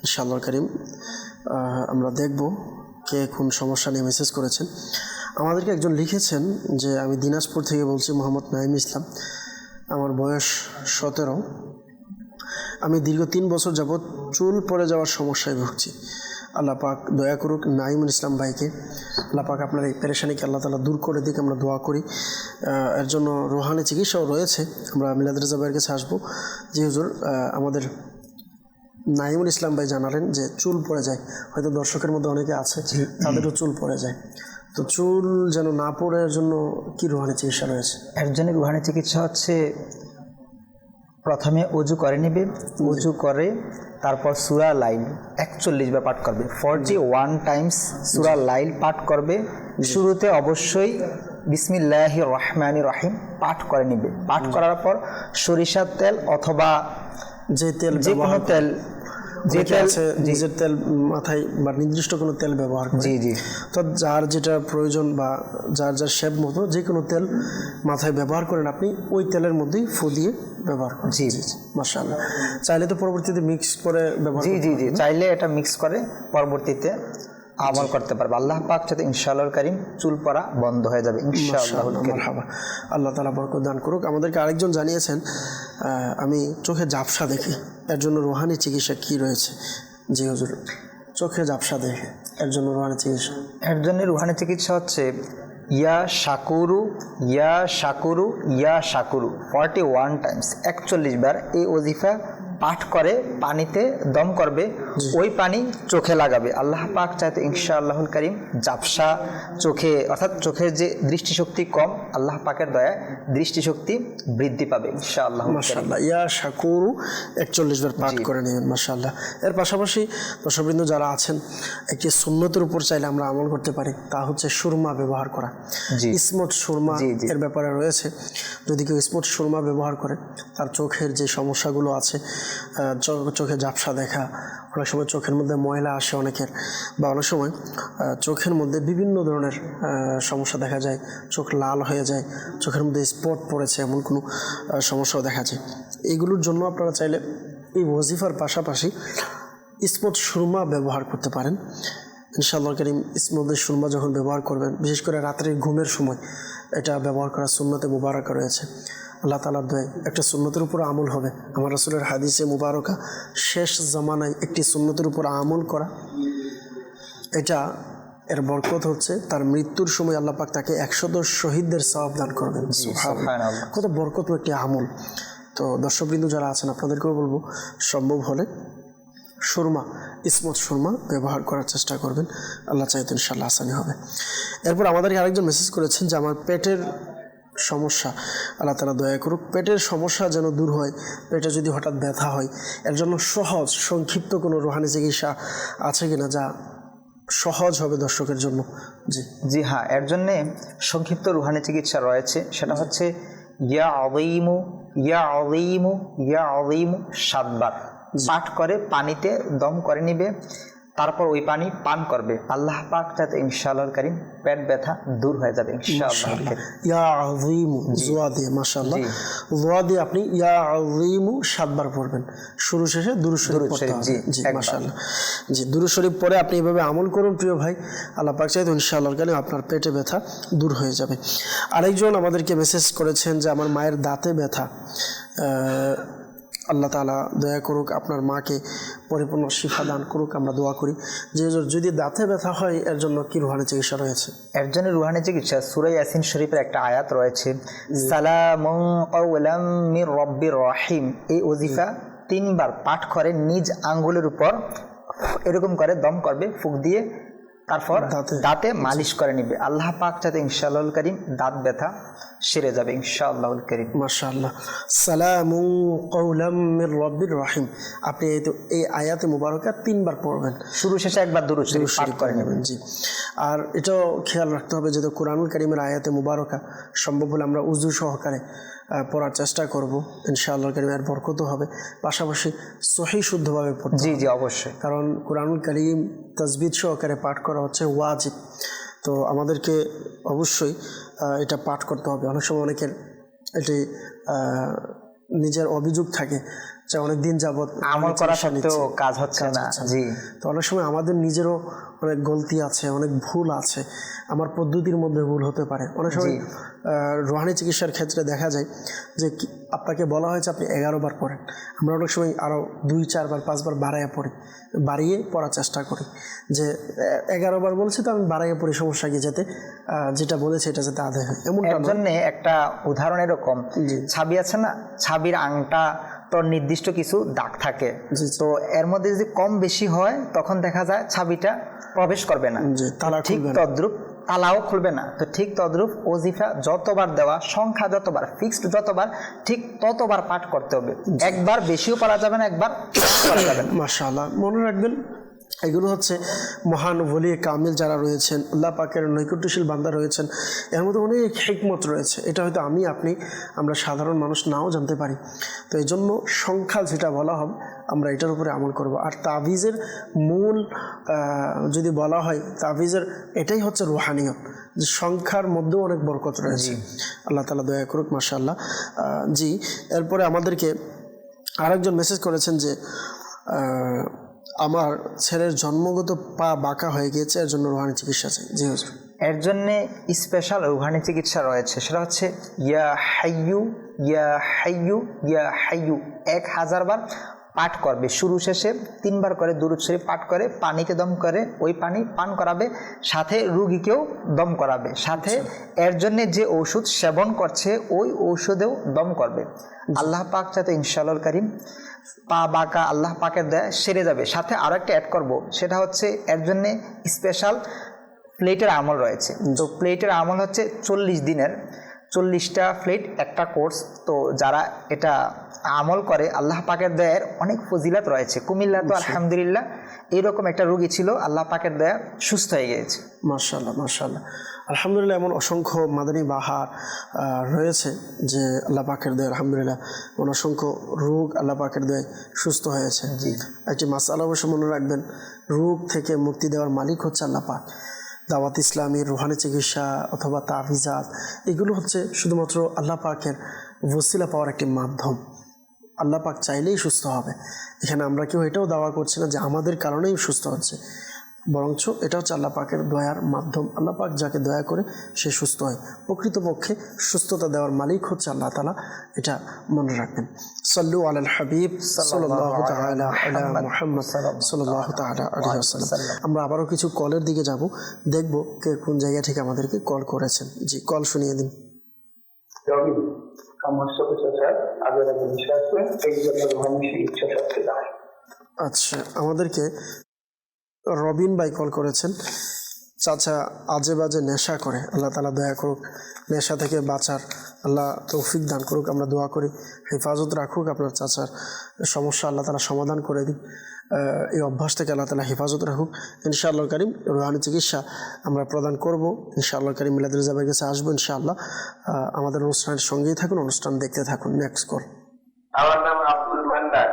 ইনশাআল্লাহ কারীম আমরা দেখব কে কোন সমস্যা নিয়ে মেসেজ করেছেন। আমাদেরকে একজন লিখেছেন যে আমি দিনাজপুর থেকে বলছি, মোহাম্মদ নাঈম ইসলাম, আমার বয়স 17। আমি দীর্ঘ 3 বছর যাবৎ চুল পড়ে যাওয়ার সমস্যায় ভুগছি। আল্লাহ পাক দয়া করুক নাঈমুল ইসলাম ভাইকে। আল্লাহ পাক আপনার এই পেরেশানিকে আল্লাহ তাআলা দূর করে দিক, আমরা দোয়া করি। এর জন্য রুহানি চিকিৎসাও রয়েছে। আমরা মিলাদ রেজা ভাইয়ের কাছে আসবো। জি হুজুর, আমাদের নাঈমুল ইসলাম ভাই জানালেন যে চুল পড়ে যায়, হয়তো দর্শকের মধ্যে অনেকে আছে তাদেরও চুল পড়ে যায়, তো চুল যেন না পড়ে এর জন্য কি রুহানি চিকিৎসা রয়েছে? এর জন্য রুহানি চিকিৎসা হচ্ছে প্রথমে অজু করে নেবে, অজু করে তারপর সূরা লাইল 41 বার পাঠ করবে, 41 টাইমস সূরা লাইল পাঠ করবে। শুরুতে অবশ্যই বিসমিল্লাহির রহমানির রহিম পাঠ করে নেবে। পাঠ করার পর সরিষার তেল অথবা যে তেল, যে কোনো তেল, যে তেল নিজের তেল মাথায় বা নির্দিষ্ট কোনো তেল ব্যবহার করে, জি তো যার যেটা প্রয়োজন বা যার যার শেপ মতো যে কোনো তেল মাথায় ব্যবহার করেন আপনি, ওই তেলের মধ্যেই ফু দিয়ে ব্যবহার করেন। জি মাশাআল্লাহ। চাইলে তো পরবর্তীতে মিক্স করে ব্যবহার, জি চাইলে এটা মিক্স করে পরবর্তীতে আমল করতে পারবে। আল্লাহ পাক যাতে ইনশাআল্লাহ কারীম চুল পড়া বন্ধ হয়ে যাবে ইনশাআল্লাহ। আল্লাহ তাআলা বরকত দান করুক। আমাদেরকে আরেকজন জানিয়েছেন আমি চোখে ঝাপসা দেখি, এর জন্য রুহানি চিকিৎসা কি রয়েছে? জি হুজুর, চোখে ঝাপসা দেখে এর জন্য রুহানি চিকিৎসা? এর জন্য রুহানি চিকিৎসা হচ্ছে ইয়া শাকুরু ইয়া শাকুরু ইয়া শাকুরু 41 টাইমস 41 বার এই ওজিফা পাঠ করে পানিতে দম করবে, ওই পানি চোখে লাগাবে। আল্লাহ পাক চাইতে ইনশাআল্লাহুল কারীম ঝাপসা চোখে, অর্থাৎ চোখের যে দৃষ্টিশক্তি কম, আল্লাহ পাকের দয়ায় দৃষ্টিশক্তি বৃদ্ধি পাবে ইনশাআল্লাহ। মাশাআল্লাহ, ইয়া শাকুরু 41 বার পাঠ করে নেবেন মাশাআল্লাহ। এর পাশাপাশি দর্শকবৃন্দ যারা আছেন, একটি সুন্নতের উপর চাইলে আমরা আমল করতে পারি, তা হচ্ছে সুরমা ব্যবহার করা। ইসমত সুরমা এর ব্যাপারে রয়েছে। যদি কেউ ইসমত সুরমা ব্যবহার করে, তার চোখের যে সমস্যাগুলো আছে, চোখে ঝাপসা দেখা, অনেক সময় চোখের মধ্যে ময়লা আসে অনেকের, বা অনেক সময় চোখের মধ্যে বিভিন্ন ধরনের সমস্যা দেখা যায়, চোখ লাল হয়ে যায়, চোখের মধ্যে স্পট পড়েছে, এমন কোনো সমস্যাও দেখা যায়। এইগুলোর জন্য আপনারা চাইলে এই ওয়াজিফার পাশাপাশি ইসমত সুরমা ব্যবহার করতে পারেন ইনশাআল্লাহ কারীম। ইসমতের সুরমা যখন ব্যবহার করবেন, বিশেষ করে রাত্রের ঘুমের সময় এটা ব্যবহার করার সুন্নতে মুবারাকা রয়েছে। আল্লাহ তাআলার দয়ায় একটা সুন্নতের উপর আমল হবে। আমার রাসূলের হাদিসে মুবারকা, শেষ জামানায় একটি সুন্নতের উপর আমল করা, এটা এর বরকত হচ্ছে তার মৃত্যুর সময় আল্লাহ পাক তাকে 110 শহীদদের সওয়াব দান করবেন। সুবহানাল্লাহ, কত বরকত একটি আমল। তো দর্শকবৃন্দ যারা আছেন, আপনাদেরকেও বলবো সম্ভব হলে সুরমা, ইসমত সুরমা ব্যবহার করার চেষ্টা করবেন। আল্লাহ চাইতে ইনশাআল্লাহ আসানি হবে। এরপর আমাদেরকে আরেকজন মেসেজ করেছেন যে আমার পেটের সমস্যা, আল্লাহ তাআলা দয়া করুক, পেটের সমস্যা যেন দূর হয়। পেটে যদি হঠাৎ ব্যথা হয়, এর জন্য সহজ সংক্ষিপ্ত কোনো রুহানি চিকিৎসা আছে কিনা যা সহজ হবে দর্শকের জন্য? জি হ্যাঁ, এর জন্যে সংক্ষিপ্ত রুহানি চিকিৎসা রয়েছে। সেটা হচ্ছে ইয়া আযীমু ইয়া আযীমু ইয়া আযীমু 7 বার পাঠ করে পানিতে দম করে নিবে, তারপর ওই পানি পান করবে। আল্লাহ পাক যাতে ইনশাআল্লাহ কারীম পেট ব্যথা দূর হয়ে যাবে ইনশাআল্লাহ। ইয়া আযীমু জোয়া দিয়ে, মাশাআল্লাহ, জোয়া দিয়ে আপনি ইয়া আযীমু 7 বার পড়বেন, শুরু শেষে দুরূদ শরীফ পড়তে হবে। জি মাশাআল্লাহ, জি দুরূদ শরীফ পড়ে আপনি এভাবে আমল করুন প্রিয় ভাই, আল্লাহ পাক চাইতে ইনশাআল্লাহ কারীম আপনার পেটে ব্যথা দূর হয়ে যাবে। আরেকজন আমাদেরকে মেসেজ করেছেন যে আমার মায়ের দাঁতে ব্যথা, আল্লাহ তাআলা দয়া করুক, আপনার মাকে পরিপূর্ণ শিফা দান করুক, আমরা দোয়া করি। যে যদি দাঁতে ব্যথা হয় এর জন্য কি রুহানি চিকিৎসা রয়েছে? এর জন্য রুহানি চিকিৎসা সূরা ইয়াসিন শরীফের একটা আয়াত রয়েছে, সালামুন কাওলাম মির রাব্বির রহিম। এই ওজিফা 3 বার পাঠ করে নিজ আঙ্গুলের উপর এরকম করে দম করবে, ফুঁক দিয়ে তারপর দাঁতে মালিশ করে নিবে। আল্লাহ পাক যাতে ইনশাআল্লাহুল কারীম দাঁত ব্যথা সেরে যাবে ইনশাআল্লাহুল কারীম। মাশাআল্লাহ, সালামুন কাওলাম মির রাব্বির রহিম, আপনি এই আয়াতে মুবারকা 3 বার পড়বেন, শুরু শেষে একবার দুরূদ শরীফ পাঠ করে নেবেন। জি আর এটাও খেয়াল রাখতে হবে যে কোরআনুল কারীমের আয়াতে মুবারকা সম্ভব হলে আমরা উযু সহকারে পড়ার চেষ্টা করব, ইনশাআল্লাহ কারীম এর বরকতও হবে। পাশাপাশি সহিহ শুদ্ধভাবে পড়তে জি হবে, জি অবশ্যই। কারণ কোরআনুল কারীম তাজবিদ সহকারে পাঠ করা হচ্ছে ওয়াজিব। তো আমাদেরকে অবশ্যই এটা পাঠ করতে হবে। অনেক সময় অনেকের এটি নিজের অভিযোগ থাকে যে অনেক দিন যাবত আমল করা সত্ত্বেও কাজ হচ্ছে না। জি, তো অনেক সময় আমাদের নিজেরও অনেক গলতি আছে, অনেক ভুল আছে, আমার পদ্ধতির মধ্যে ভুল হতে পারে। অনেক সময় রুহানি চিকিৎসার ক্ষেত্রে দেখা যায় যে আপনাকে বলা হয়েছে আপনি 11 বার পড়েন, আমরা অনেক সময় আরও 2, 4 বার 5 বার বাড়িয়ে পড়ার চেষ্টা করি, যে 11 বার বলছি তো আমি বাড়াইয়ে পড়ি, সমস্যা কি, যাতে যেটা বলেছে এটা যাতে আদায় হয়। এমন জন্য একটা উদাহরণ এরকম, ছাবি আছে না, ছাবির আংটা তো নির্দিষ্ট কিছু দাগ থাকে, তো এর মধ্যে যদি কম বেশি হয় তখন দেখা যায় ছাবিটা প্রবেশ করবে না, ঠিক তদ্রূপ তালাও খুলবে না। তো ঠিক তদ্রূপ ওজিফা যতবার দেওয়া, সংখ্যা যতবার, ফিক্সড যতবার, ঠিক ততবার পাঠ করতে হবে। একবার বেশিও পারা যাবে না, একবার করা যাবে না। মাশাআল্লাহ, মনে রাখবেন এগুলো হচ্ছে মহান ওলি কামিল যারা রয়েছেন, আল্লাহ পাকের নৈকট্যশীল বান্দা রয়েছেন, এর মধ্যে অনেক হিকমত রয়েছে। এটা হয়তো আমরা সাধারণ মানুষ নাও জানতে পারি। তো এই জন্য সংখ্যা যেটা বলা হবে আমরা এটার উপরে আমল করব। আর তাবিজের মূল যদি বলা হয়, তাবিজের এটাই হচ্ছে রুহানিয়ত, যে সংখ্যার মধ্যেও অনেক বরকত রয়েছে। আল্লাহ তাআলা দয়া করুক, মাশাআল্লাহ। জি, এরপরে আমাদেরকে আরেকজন মেসেজ করেছেন যে আমার ছেলের জন্মগত পা বাঁকা হয়ে গিয়েছে, এর জন্য রুহানি চিকিৎসা চাই। জি হুজুর। এর জন্যে স্পেশাল রুহানি চিকিৎসা রয়েছে, সেটা হচ্ছে ইয়া হাইয়ু ইয়া হাইয়ু ইয়া হাইয়ু 1000 বার পাঠ করবে, শুরু শেষে 3 বার করে দুরূদ শরীফ পাঠ করে পানিতে দম করে ওই পানি পান করাবে, সাথে রুগীকেও দম করাবে, সাথে এর জন্য যে ওষুধ সেবন করছে ওই ঔষধেও দম করবে। আল্লাহ পাক যাতে ইনশাআল্লাহ কারীম পা বাঁকা আল্লাহ পাকের দয়া সেরে যাবে। সাথে আরও একটা অ্যাড করব, সেটা হচ্ছে এর জন্যে স্পেশাল প্লেটের আমল রয়েছে। তো প্লেটের আমল হচ্ছে 40 দিনের 40টা প্লেট একটা কোর্স। তো যারা এটা আমল করে আল্লাহ পাকের দয়ার অনেক ফজিলাত রয়েছে। কুমিল্লা তো আলহামদুলিল্লাহ এইরকম একটা রোগী ছিল, আল্লাহ পাকের দয়া সুস্থ হয়ে গিয়েছে। মাশাআল্লাহ, মাশাআল্লাহ, আলহামদুলিল্লাহ। এমন অসংখ্য মাদানী বাহার রয়েছে যে আল্লাহ পাকের দয়া আলহামদুলিল্লাহ অসংখ্য রোগ আল্লাহ পাকের দয়ায় সুস্থ হয়েছে। জি, একটি মাসআলা অবশ্য মনে রাখবেন, রোগ থেকে মুক্তি দেওয়ার মালিক হচ্ছে আল্লাহ পাক। দাওয়াত ইসলামীর রুহানি চিকিৎসা অথবা তাবিজাত, এগুলো হচ্ছে শুধুমাত্র আল্লাহ পাকের ওসিলা পাওয়ার একটি মাধ্যম। আল্লাহ পাক চাইলেই সুস্থ হবে। এখানে আমরা কেউ এটাও দাওয়া করছি না যে আমাদের কারণেই সুস্থ হচ্ছে, বরঞ্চ এটা হচ্ছে আল্লাহ পাকের দয়ার মাধ্যম। আল্লাহ পাক যাকে দয়া করে সে সুস্থ হয়। প্রকৃতপক্ষে সুস্থতা দেওয়ার মালিক হচ্ছে আল্লাহ তাআলা, এটা মনে রাখবেন। সাল্লু আলাল হাবিব সাল্লাল্লাহু তাআলা আলা মুহাম্মদ সাল্লাল্লাহু তাআলা আলাইহি ওয়াসাল্লাম। আমরা আবারও কিছু কলের দিকে যাব, দেখব কে কোন জায়গা থেকে আমাদেরকে কল করেছেন। জি, কল শুনিয়ে দিন। আচ্ছা, আমাদেরকে রবিন ভাই কল করেছেন। চাচা আজে বাজে নেশা করে, আল্লাহ তাআলা দয়া করুক, নেশা থেকে বাঁচার আল্লাহ তৌফিক দান করুক। আমরা দোয়া করি হেফাজত রাখুক, আপনার চাচার সমস্যা আল্লাহ তাআলা সমাধান করে দিন, এই অভ্যাস থেকে আল্লাহ তাআলা হেফাজত রাখুক। ইনশাআল্লাহ কারীম রুহানি চিকিৎসা আমরা প্রদান করব। ইনশাআল্লাহ কারীম মিলাদুল জাবের কাছে আসবো ইনশাআল্লাহ। আমাদের অনুষ্ঠানের সঙ্গেই থাকুন, অনুষ্ঠান দেখতে থাকুন। Next call. আমার নাম আব্দুল মান্নান।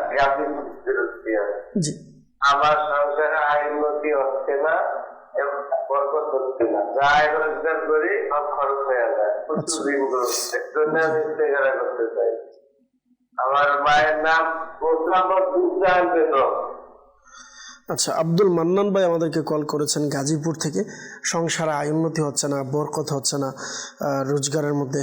জি, আমার সংসারে আয় উন্নতি হচ্ছে না এবং বরকত হচ্ছে না, যা আয় রোজগার করি সব খরচ হয়ে যায়, প্রচুর ঋণ করছে, জন্য আমি ইস্তেগফার করতে চাই। আমার মায়ের নাম মোহাম্মদ দুজাহান বেগম। আচ্ছা, আব্দুল মান্নান ভাই আমাদেরকে কল করেছেন গাজীপুর থেকে। সংসারে আয় উন্নতি হচ্ছে না, বরকত হচ্ছে না, রোজগারের মধ্যে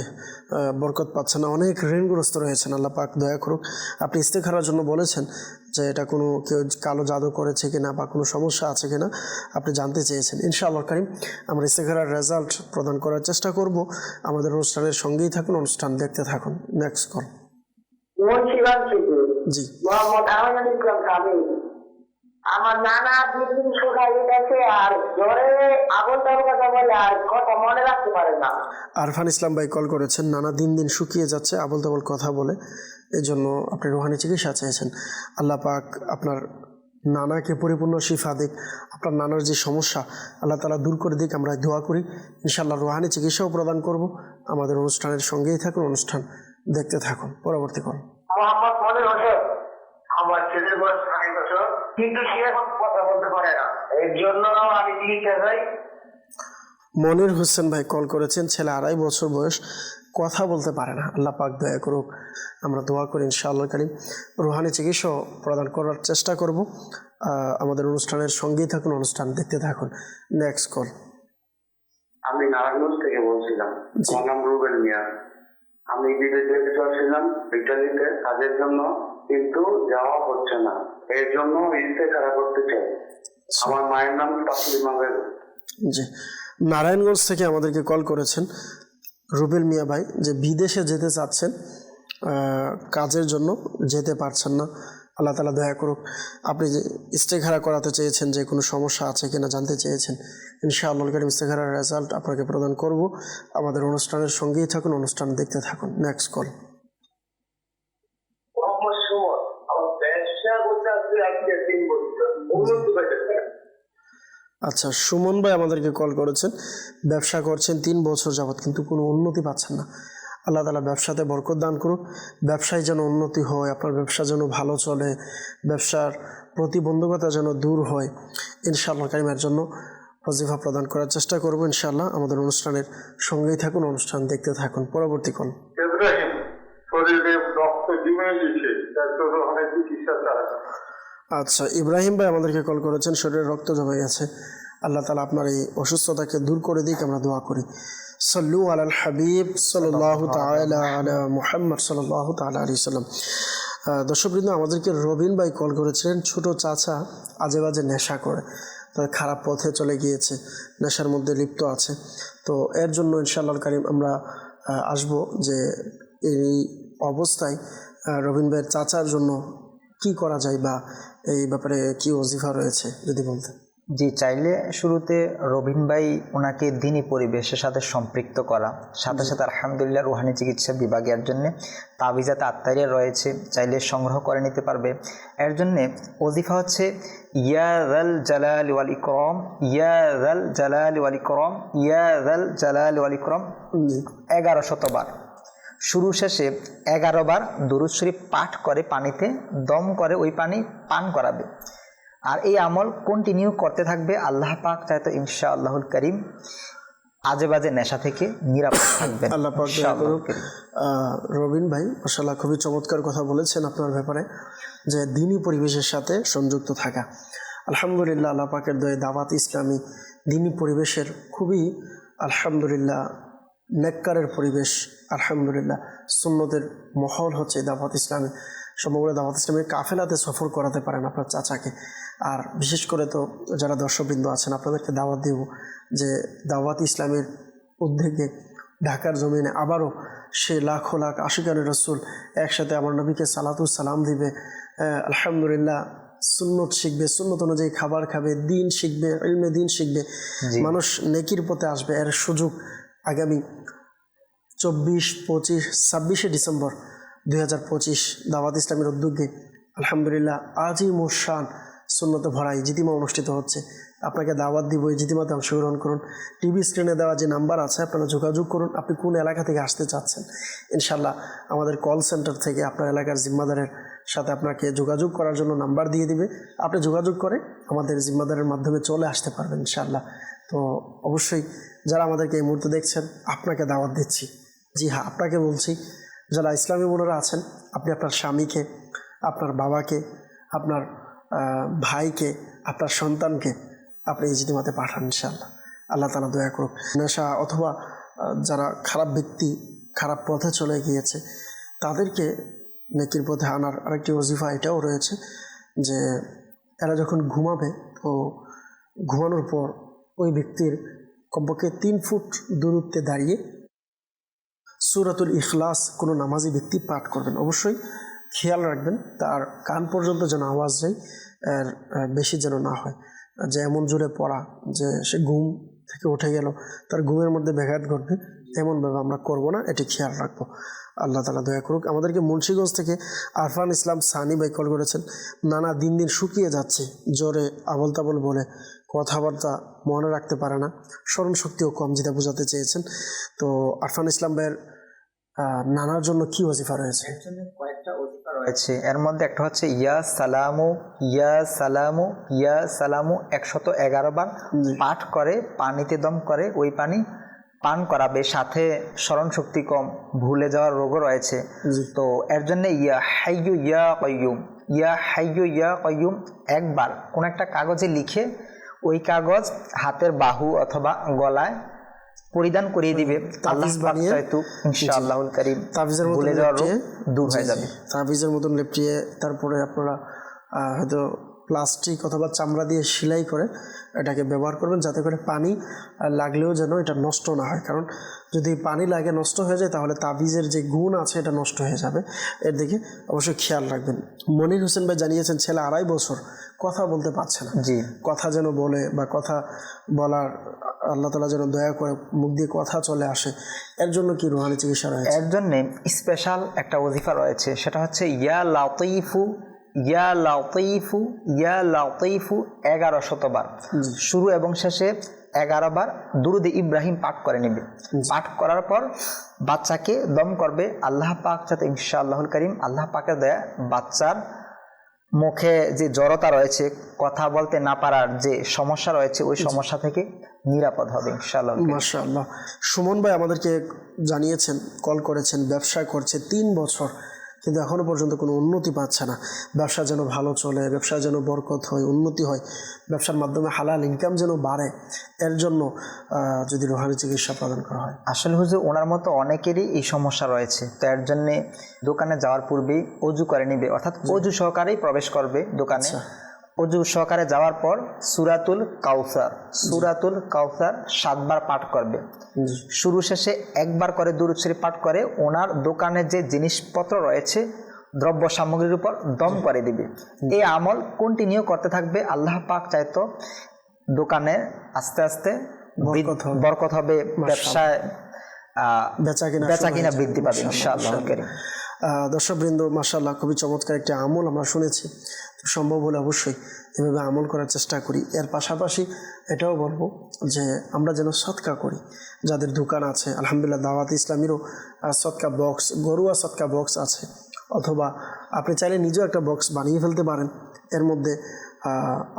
বরকত পাচ্ছে না, অনেক ঋণগ্রস্ত রয়েছেন। আল্লাহ পাক দয়া করুক। আপনি ইস্তেখারার জন্য বলেছেন যে এটা কোনো কেউ কালো জাদু করেছে কিনা বা কোনো সমস্যা আছে কিনা আপনি জানতে চেয়েছেন। ইনশাআল্লাহ কারীম আমরা ইস্তেখারার রেজাল্ট প্রদান করার চেষ্টা করব। আমাদের অনুষ্ঠানের সঙ্গেই থাকুন, অনুষ্ঠান দেখতে থাকুন। Next call. জি, আমার নানা দিন শুকাইয়ে গেছে আর জ্বরে আগুন দেওয়ার কথা বলে আর কথা মনে রাখতে পারে না। আরফান ইসলাম ভাই কল করেছেন, নানা দিন দিন শুকিয়ে যাচ্ছে আবল তাবল কথা বলে, এই জন্য আপনি রুহানি চিকিৎসা চেয়েছেন। আল্লাহ পাক আপনার নানাকে পরিপূর্ণ শিফা দিক, আপনার নানার যে সমস্যা আল্লাহ তাআলা দূর করে দিক, আমরা দোয়া করি। ইনশাআল্লাহ রুহানি চিকিৎসাও প্রদান করব। আমাদের অনুষ্ঠানের সঙ্গেই থাকুন, অনুষ্ঠান দেখতে থাকুন। পরবর্তী কল। মোহাম্মদ মনির হোসেন, আমার ছেলের বয়স 6 বছর, কিন্তু সে এখন কথা বলতে পারে না। এর জন্য আমি চিকিৎসা চাই। মনির হোসেন ভাই কল করেছেন, ছেলে 2.5 বছর বয়স, কথা বলতে পারে না। আল্লাহ পাক দয়া করুক, আমরা দোয়া করি ইনশাআল্লাহ কারীম রুহানি চিকিৎসা প্রদান করার চেষ্টা করব। আমাদের অনুষ্ঠানের সঙ্গেই থাকুন, অনুষ্ঠান দেখতে থাকুন। Next call. আমি নারায়ণগঞ্জ থেকে বলছিলাম, আমার নাম রুবেল মিয়া। আমি বিদেশে চলছিলাম ইটালিতে কাজের জন্য, কিন্তু যাওয়া হচ্ছে না। এর জন্য ইস্তেখারা করতে চাই। আমার মায়ের নাম তাসলিমা বেগম। জি, নারায়ণগঞ্জ থেকে আমাদেরকে কল করেছেন রুবেল মিয়া ভাই, যে বিদেশে যেতে চাচ্ছেন, কাজের জন্য যেতে পারছেন না। আল্লাহ তাআলা দয়া করুক। আপনি যে ইস্তেখারা করাতে চেয়েছেন, যে কোনো সমস্যা আছে কিনা জানতে চেয়েছেন, ইনশাআল্লাহ কারীম ইস্তেখারার রেজাল্ট আপনাকে প্রদান করব। আমাদের অনুষ্ঠানের সঙ্গেই থাকুন, অনুষ্ঠান দেখতে থাকুন। Next call. মোহাম্মদ সুমন, আমার ব্যবসা করতে আসছে আজকে 3 বছর, উন্নতি পেয়েছে। আচ্ছা, সুমন ভাই আমাদেরকে কল করেছেন, ব্যবসা করছেন 3 বছর যাবত, কিন্তু কোনো উন্নতি পাচ্ছেন না। আল্লাহ তাআলা ব্যবসাতে বরকত দান করুন, ব্যবসায় যেন উন্নতি হয়, আপনার ব্যবসা যেন ভালো চলে, ব্যবসার প্রতিবন্ধকতা যেন দূর হয়। ইনশাআল্লাহ কারীমের জন্য ওয়াজিফা প্রদান করার চেষ্টা করব ইনশাআল্লাহ। আমাদের অনুষ্ঠানের সঙ্গেই থাকুন, অনুষ্ঠান দেখতে থাকুন। পরবর্তী কল। ইব্রাহিম, শরীরে রক্ত জমে গেছে, তার জন্য অনেক চিকিৎসা চালাচ্ছে। আচ্ছা, ইব্রাহিম ভাই আমাদেরকে কল করেছেন, শরীরে রক্ত জমে গেছে। আল্লাহ তাআলা আপনার এই অসুস্থতাকে দূর করে দিক, আমরা দোয়া করি। সাল্লু আলাল হাবিব সাল্লাল্লাহু তাআলা আলা মুহাম্মদ সাল্লাল্লাহু তাআলা আলাইহি সাল্লাম। দর্শকবৃন্দ, আমাদেরকে রবিন ভাই কল করেছিলেন, ছোট চাচা আজে বাজে নেশা করে, তার খারাপ পথে চলে গিয়েছে, নেশার মধ্যে লিপ্ত আছে। তো এর জন্য ইনশাআল্লাহ কারীম আমরা আসব, যে এই অবস্থায় রবিন ভাইয়ের চাচার জন্য কি করা যায়, বা এই ব্যাপারে কি ওজিফা রয়েছে যদি বলতেন। জি, চাইলে শুরুতে রবিন ভাই ওনাকে দিনী পরিবেশের সাথে সম্পৃক্ত করা, সাথে সাথে আলহামদুলিল্লাহ রুহানি চিকিৎসা বিভাগের জন্য তাবিজাত আত্তারিয়া রয়েছে, চাইলে সংগ্রহ করে নিতে পারবে। এর জন্যে ওজিফা হচ্ছে ইয়া যাল জালাল ওয়াল ইকরাম, ইয়া যাল জালাল ওয়াল ইকরাম, ইয়া যাল জালাল ওয়াল ইকরাম 1100 বার। শুরু শেষে 11 বার দুরূদ শরীফ পাঠ করে পানিতে দম করে ওই পানি পান করাবে। আর এই আমল কন্টিনিউ করতে থাকবে। আল্লাহ পাক চায় তো ইনশাআল্লাহুল কারীম আজে বাজে নেশা থেকে নিরাপদ থাকবেন। আল্লাহ পাক দয়া করুক। রবিন ভাই মাশাআল্লাহ খুবই চমৎকার কথা বলেছেন আপনার ব্যাপারে, যে দিনী পরিবেশের সাথে সংযুক্ত থাকা। আলহামদুলিল্লাহ, আল্লাহ পাকের দয়ে দাওয়াত ইসলামী দিনী পরিবেশের খুবই আলহামদুলিল্লাহ নেককারের পরিবেশ। আলহামদুলিল্লাহ সুন্নতের মহল হচ্ছে দাওয়াত ইসলামী। সমগ্র দাওয়াত ইসলামের কাফেলাতে সফর করাতে পারেন আপনার চাচাকে। আর বিশেষ করে তো যারা দর্শকবৃন্দ আছেন, আপনাদেরকে দাওয়াত দেব যে দাওয়াত ইসলামের উদ্যোগে ঢাকার জমিনে আবারও সে লাখো লাখ আশিকানে রসুল একসাথে আমার নবীকে সালাতুস সালাম দিবে। আলহামদুলিল্লাহ সুন্নত শিখবে, সুন্নত অনুযায়ী খাবার খাবে, দিন শিখবে, ইলমে দিন শিখবে, মানুষ নেকির পথে আসবে। এর সুযোগ আগামী 24, 25, 26শে ডিসেম্বর 2025 দাওয়াত ইসলামের উদ্যোগে আলহামদুলিল্লাহ আজই মুশান সুন্নতে ভরা ইজতিমা অনুষ্ঠিত হচ্ছে। আপনাকে দাওয়াত দিব, ইজতিমাতে অংশগ্রহণ করুন। টিভি স্ক্রিনে দেওয়া যে নাম্বার আছে আপনারা যোগাযোগ করুন। আপনি কোন এলাকা থেকে আসতে চাচ্ছেন, ইনশাল্লাহ আমাদের কল সেন্টার থেকে আপনার এলাকার জিম্মাদারের সাথে আপনাকে যোগাযোগ করার জন্য নাম্বার দিয়ে দিবে। আপনি যোগাযোগ করে আমাদের জিম্মাদারের মাধ্যমে চলে আসতে পারবেন ইনশাল্লাহ। তো অবশ্যই যারা আমাদেরকে এই মুহূর্তে দেখছেন, আপনাকে দাওয়াত দিচ্ছি। জি হ্যাঁ, আপনাকে বলছি, যারা ইসলামী বোনেরা আছেন, আপনি আপনার স্বামীকে, আপনার বাবাকে, আপনার ভাইকে, আপনার সন্তানকে আপনি ইজতিমাতে পাঠান ইনশাআল্লাহ। আল্লাহ তাআলা দয়া করুক। নেশা অথবা যারা খারাপ ব্যক্তি, খারাপ পথে চলে গিয়েছে, তাদেরকে নেকির পথে আনার আরেকটি ওজিফা এটাও রয়েছে, যে এরা যখন ঘুমাবে, তো ঘুমানোর পর ওই ব্যক্তির কমপক্ষে 3 ফুট দূরত্বে দাঁড়িয়ে সূরাতুল ইখলাস কোনো নামাজি ব্যক্তি পাঠ করবেন। অবশ্যই খেয়াল রাখবেন তার কান পর্যন্ত যেন আওয়াজ যায়, আর বেশি যেন না হয়, যে এমন জোরে পড়া যে সে ঘুম থেকে উঠে গেল, তার ঘুমের মধ্যে ব্যাঘাত ঘটবে, এমনভাবে আমরা করব না, এটি খেয়াল রাখবো। আল্লাহ তাআলা দয়া করুক। আমাদেরকে মুন্সিগঞ্জ থেকে আরফান ইসলাম সানি ভাই কল করেছেন। নানা দিন দিন শুকিয়ে যাচ্ছে, জ্বরে আবল তাবল বলে কথাবার্তা মনে রাখতে পারে না, স্মরণ শক্তিও কম, যেটা বোঝাতে চেয়েছেন। তো আরফান ইসলাম ভাইয়ের নানার জন্য কি ওজিফা রয়েছে? কয়েকটা ওজিফা রয়েছে, এর মধ্যে একটা হচ্ছে ইয়া সালামু ইয়া সালামু ইয়া সালামু 111 বার পাঠ করে পানিতে দম করে ওই পানি পান করাবে। সাথে স্মরণ শক্তি কম, ভুলে যাওয়ার রোগও রয়েছে। তো এর জন্য ইয়া হাইয়ু ইয়া কাইয়ুম, ইয়া হাইয়ু ইয়া কাইয়ুম একবার কোন একটা কাগজে লিখে ওই কাগজ হাতের বাহু অথবা গলায় পরিধান করিয়ে দিবে। আল্লাহ পাক চাইতো ইনশাআল্লাহুল কারীম তাবিজের মতো ভুলে যাওয়ার রোগ দূর হয়ে যাবে। তাবিজের মতন লেপটিয়ে তারপরে আপনারা হয়তো প্লাস্টিক অথবা চামড়া দিয়ে সেলাই করে এটাকে ব্যবহার করবেন, যাতে করে পানি লাগলেও যেন এটা নষ্ট না হয়। কারণ যদি পানি লাগে নষ্ট হয়ে যায় তাহলে তাবিজের যে গুণ আছে এটা নষ্ট হয়ে যাবে। এর দিকে অবশ্যই খেয়াল রাখবেন। মনির হোসেন ভাই জানিয়েছেন ছেলে 2.5 বছর কথা বলতে পারছে না। জি, কথা যেন বলে বা কথা বলার আল্লাহ তাআলা যেন দয়া করে মুখ দিয়ে কথা চলে আসে, এর জন্য কি রুহানি চিকিৎসা রয়েছে? এর জন্য স্পেশাল একটা ওজিফা রয়েছে, সেটা হচ্ছে ইয়া লাতীফু ইয়া লাতীফু ইয়া লাতীফু 1100 বার, শুরু এবং শেষে 11 বার দুরুদে ইব্রাহিম পাঠ করে নেবে। পাঠ করার পর বাচ্চাকে দম করবে। আল্লাহ পাক যাতে ইনশাআল্লাহুল কারীম আল্লাহ পাকের দয়া বাচ্চার মুখে যে জড়তা রয়েছে, কথা বলতে না পারার যে সমস্যা রয়েছে, ওই সমস্যা থেকে নিরাপদ হবে ইনশাআল্লাহ। মাশাআল্লাহ। সুমন ভাই আমাদেরকে জানিয়েছেন, কল করেছেন, ব্যবসা করছে 3 বছর কিন্তু এখনও পর্যন্ত কোনো উন্নতি পাচ্ছে না। ব্যবসা যেন ভালো চলে, ব্যবসা যেন বরকত হয়, উন্নতি হয়, ব্যবসার মাধ্যমে হালাল ইনকাম যেন বাড়ে, এর জন্য যদি রুহানি চিকিৎসা প্রদান করা হয়। আসলে হুজুর ওনার মতো অনেকেরই এই সমস্যা রয়েছে। তো এর জন্যে দোকানে যাওয়ার পূর্বেই অজু করে নিবে, অর্থাৎ অজু সহকারেই প্রবেশ করবে দোকানে। অজু সহকারে যাওয়ার পর সূরাতুল কাউসার 7 বার পাঠ করবে। শুরু শেষে একবার করে দুরূদ শরীফ পাঠ করে ওনার দোকানে যে জিনিসপত্র রয়েছে দ্রব্য সামগ্রীর উপর দম করে দিবে। এই আমল কন্টিনিউ করতে থাকবে। আল্লাহ পাক চাইতো দোকানে আস্তে আস্তে বরকত হবে, ব্যবসায় বেচা কিনা বৃদ্ধি পাবে ইনশাআল্লাহ। দর্শকবৃন্দ, মাশাআল্লাহ, খুবই চমৎকার একটি আমল আমরা শুনেছি। সম্ভব হলে অবশ্যই এভাবে আমল করার চেষ্টা করি। এর পাশাপাশি এটাও বলবো যে আমরা যেন সদকা করি। যাদের দোকান আছে, আলহামদুলিল্লাহ দাওয়াত ইসলামীরও সদকা বক্স, ঘরোয়া সদকা বক্স আছে, অথবা আপনি চাইলে নিজেও একটা বক্স বানিয়ে ফেলতে পারেন। এর মধ্যে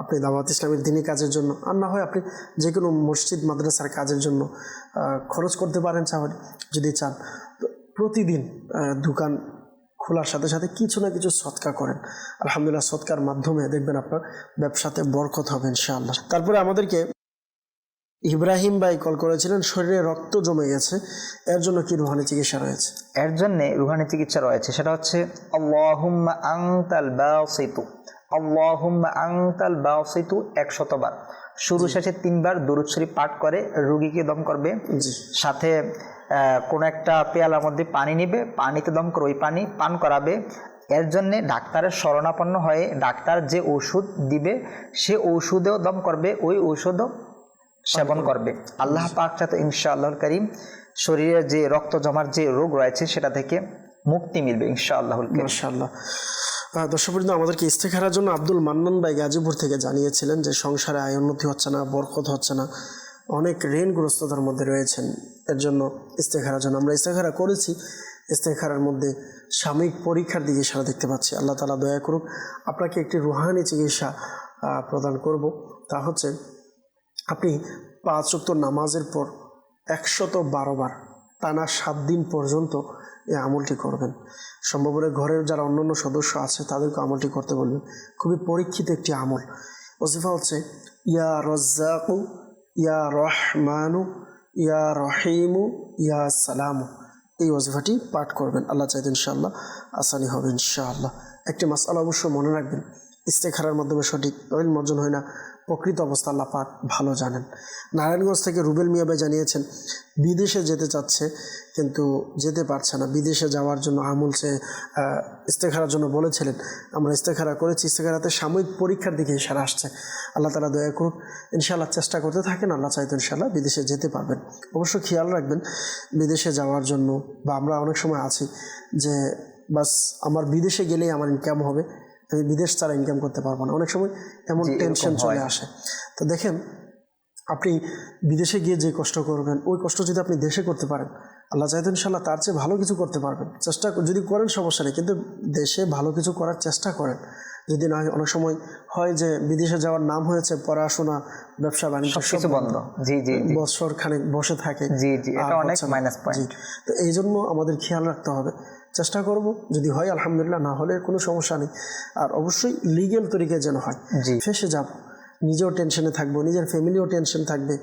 আপনি দাওয়াত ইসলামের দিনী কাজের জন্য, আর না হয় আপনি যে কোনো মসজিদ মাদ্রাসার কাজের জন্য খরচ করতে পারেন যদি চান। তো প্রতিদিন দোকান খোলার সাথে সাথে কিছু না কিছু সদকা করেন। আলহামদুলিল্লাহ সদকার মাধ্যমে দেখবেন আপনার ব্যবসাতে বরকত হবে ইনশাআল্লাহ। তারপরে আমাদেরকে ইব্রাহিম ভাই কল করেছিলেন, শরীরে রক্ত জমে গেছে, এর জন্য কি রুহানি চিকিৎসা রয়েছে? এর জন্যে রুহানি চিকিৎসা রয়েছে, সেটা হচ্ছে আল্লাহুম্মা আনতাল বাসিতু, আল্লাহুম্মা আনতাল বাসিতু 100 বার, শুরু শেষে 3 বার দুরূদ শরীফ পাঠ করে রোগীকে দম করবে। সাথে কোনো একটা পেয়ালার মধ্যে পানি নেবে, পানিতে দম করে ওই পানি পান করাবে। এর জন্যে ডাক্তারের শরণাপন্ন হয়ে ডাক্তার যে ওষুধ দিবে সে ওষুধেও দম করবে, ওই ওষুধও সেবন করবে। আল্লাহ পাক চাইতো ইনশাআল্লাহুল কারীম শরীরে যে রক্ত জমার যে রোগ রয়েছে সেটা থেকে মুক্তি মিলবে ইনশাআল্লাহুল কারীম। মাশাআল্লাহ। দর্শকবৃন্দ, আমাদেরকে ইস্তেখারার জন্য আব্দুল মান্নান ভাই গাজীপুর থেকে জানিয়েছিলেন যে সংসারে আয় উন্নতি হচ্ছে না, বরকত হচ্ছে না, অনেক ঋণগ্রস্ততার মধ্যে রয়েছেন। এর জন্য ইস্তেখারার জন্য আমরা ইস্তেখারা করেছি। ইস্তেখারার মধ্যে সাময়িক পরীক্ষার দিকে ইশারা দেখতে পাচ্ছি। আল্লাহ তাআলা দয়া করুক, আপনাকে একটি রুহানি চিকিৎসা প্রদান করব। তা হচ্ছে আপনি 5 ওয়াক্ত নামাজের পর 112 বার টানা 7 দিন পর্যন্ত এই আমলটি করবেন। সম্ভব হলে ঘরের যারা অন্যান্য সদস্য আছে তাদেরকে আমলটি করতে বলবেন। খুবই পরীক্ষিত একটি আমল। ওজিফা হচ্ছে ইয়া রাজ্জাকু ইয়া রহমানু ইয়া রহিমু ইয়া সালামু। এই ওজিফাটি পাঠ করবেন। আল্লাহ চাইতে ইনশাআল্লাহ আসানি হবে ইনশাআল্লাহ। একটি মাসআলা অবশ্য মনে রাখবেন, ইস্তেখারার মাধ্যমে সঠিক ইলম অর্জন হয় না, প্রকৃত অবস্থা আল্লাহ পাক ভালো জানেন। নারায়ণগঞ্জ থেকে রুবেল মিয়া ভাই জানিয়েছেন বিদেশে যেতে চাচ্ছে কিন্তু যেতে পারছে না। বিদেশে যাওয়ার জন্য আমুল সে ইস্তেখারার জন্য বলেছিলেন, আমরা ইস্তেখারা করেছি, ইস্তেখারাতে সাময়িক পরীক্ষার দিকে ইশারা আসছে। আল্লাহ তাআলা দয়া করুক, ইনশাআল্লাহ চেষ্টা করতে থাকেন, আল্লাহ চাইতো ইনশাআল্লাহ বিদেশে যেতে পারবেন। অবশ্য খেয়াল রাখবেন বিদেশে যাওয়ার জন্য, বা আমরা অনেক সময় আছি যে বাস আমার বিদেশে গেলেই আমার ইনকাম হবে, আমি বিদেশ ছাড়া ইনকাম করতে পারবো না, অনেক সময় এমন টেনশন চলে আসে। তো দেখেন আপনি বিদেশে গিয়ে যে কষ্ট করবেন ওই কষ্ট যদি আপনি দেশে করতে পারেন, আল্লাহ চাইতো ইনশাআল্লাহ তার চেয়ে ভালো কিছু করতে পারবেন। চেষ্টা যদি করেন সমস্যা নেই, কিন্তু দেশে ভালো কিছু করার চেষ্টা করেন। যদি না অনেক সময় হয় যে বিদেশে যাওয়ার নাম হয়েছে পড়াশোনা ব্যবসা বাণিজ্য সব বন্ধ, বছর খানেক বসে থাকে, এটা অনেক মাইনাস পয়েন্ট। তো এই জন্য আমাদের খেয়াল রাখতে হবে, চেষ্টা করব, যদি হয় আলহামদুলিল্লাহ, না হলে কোনো সমস্যা নেই। আর অবশ্যই লিগেল তরিকায় যেন হয়। ফেসে যাব, নিজেও টেনশনে থাকবো, নিজের ফ্যামিলিও টেনশন থাকবে,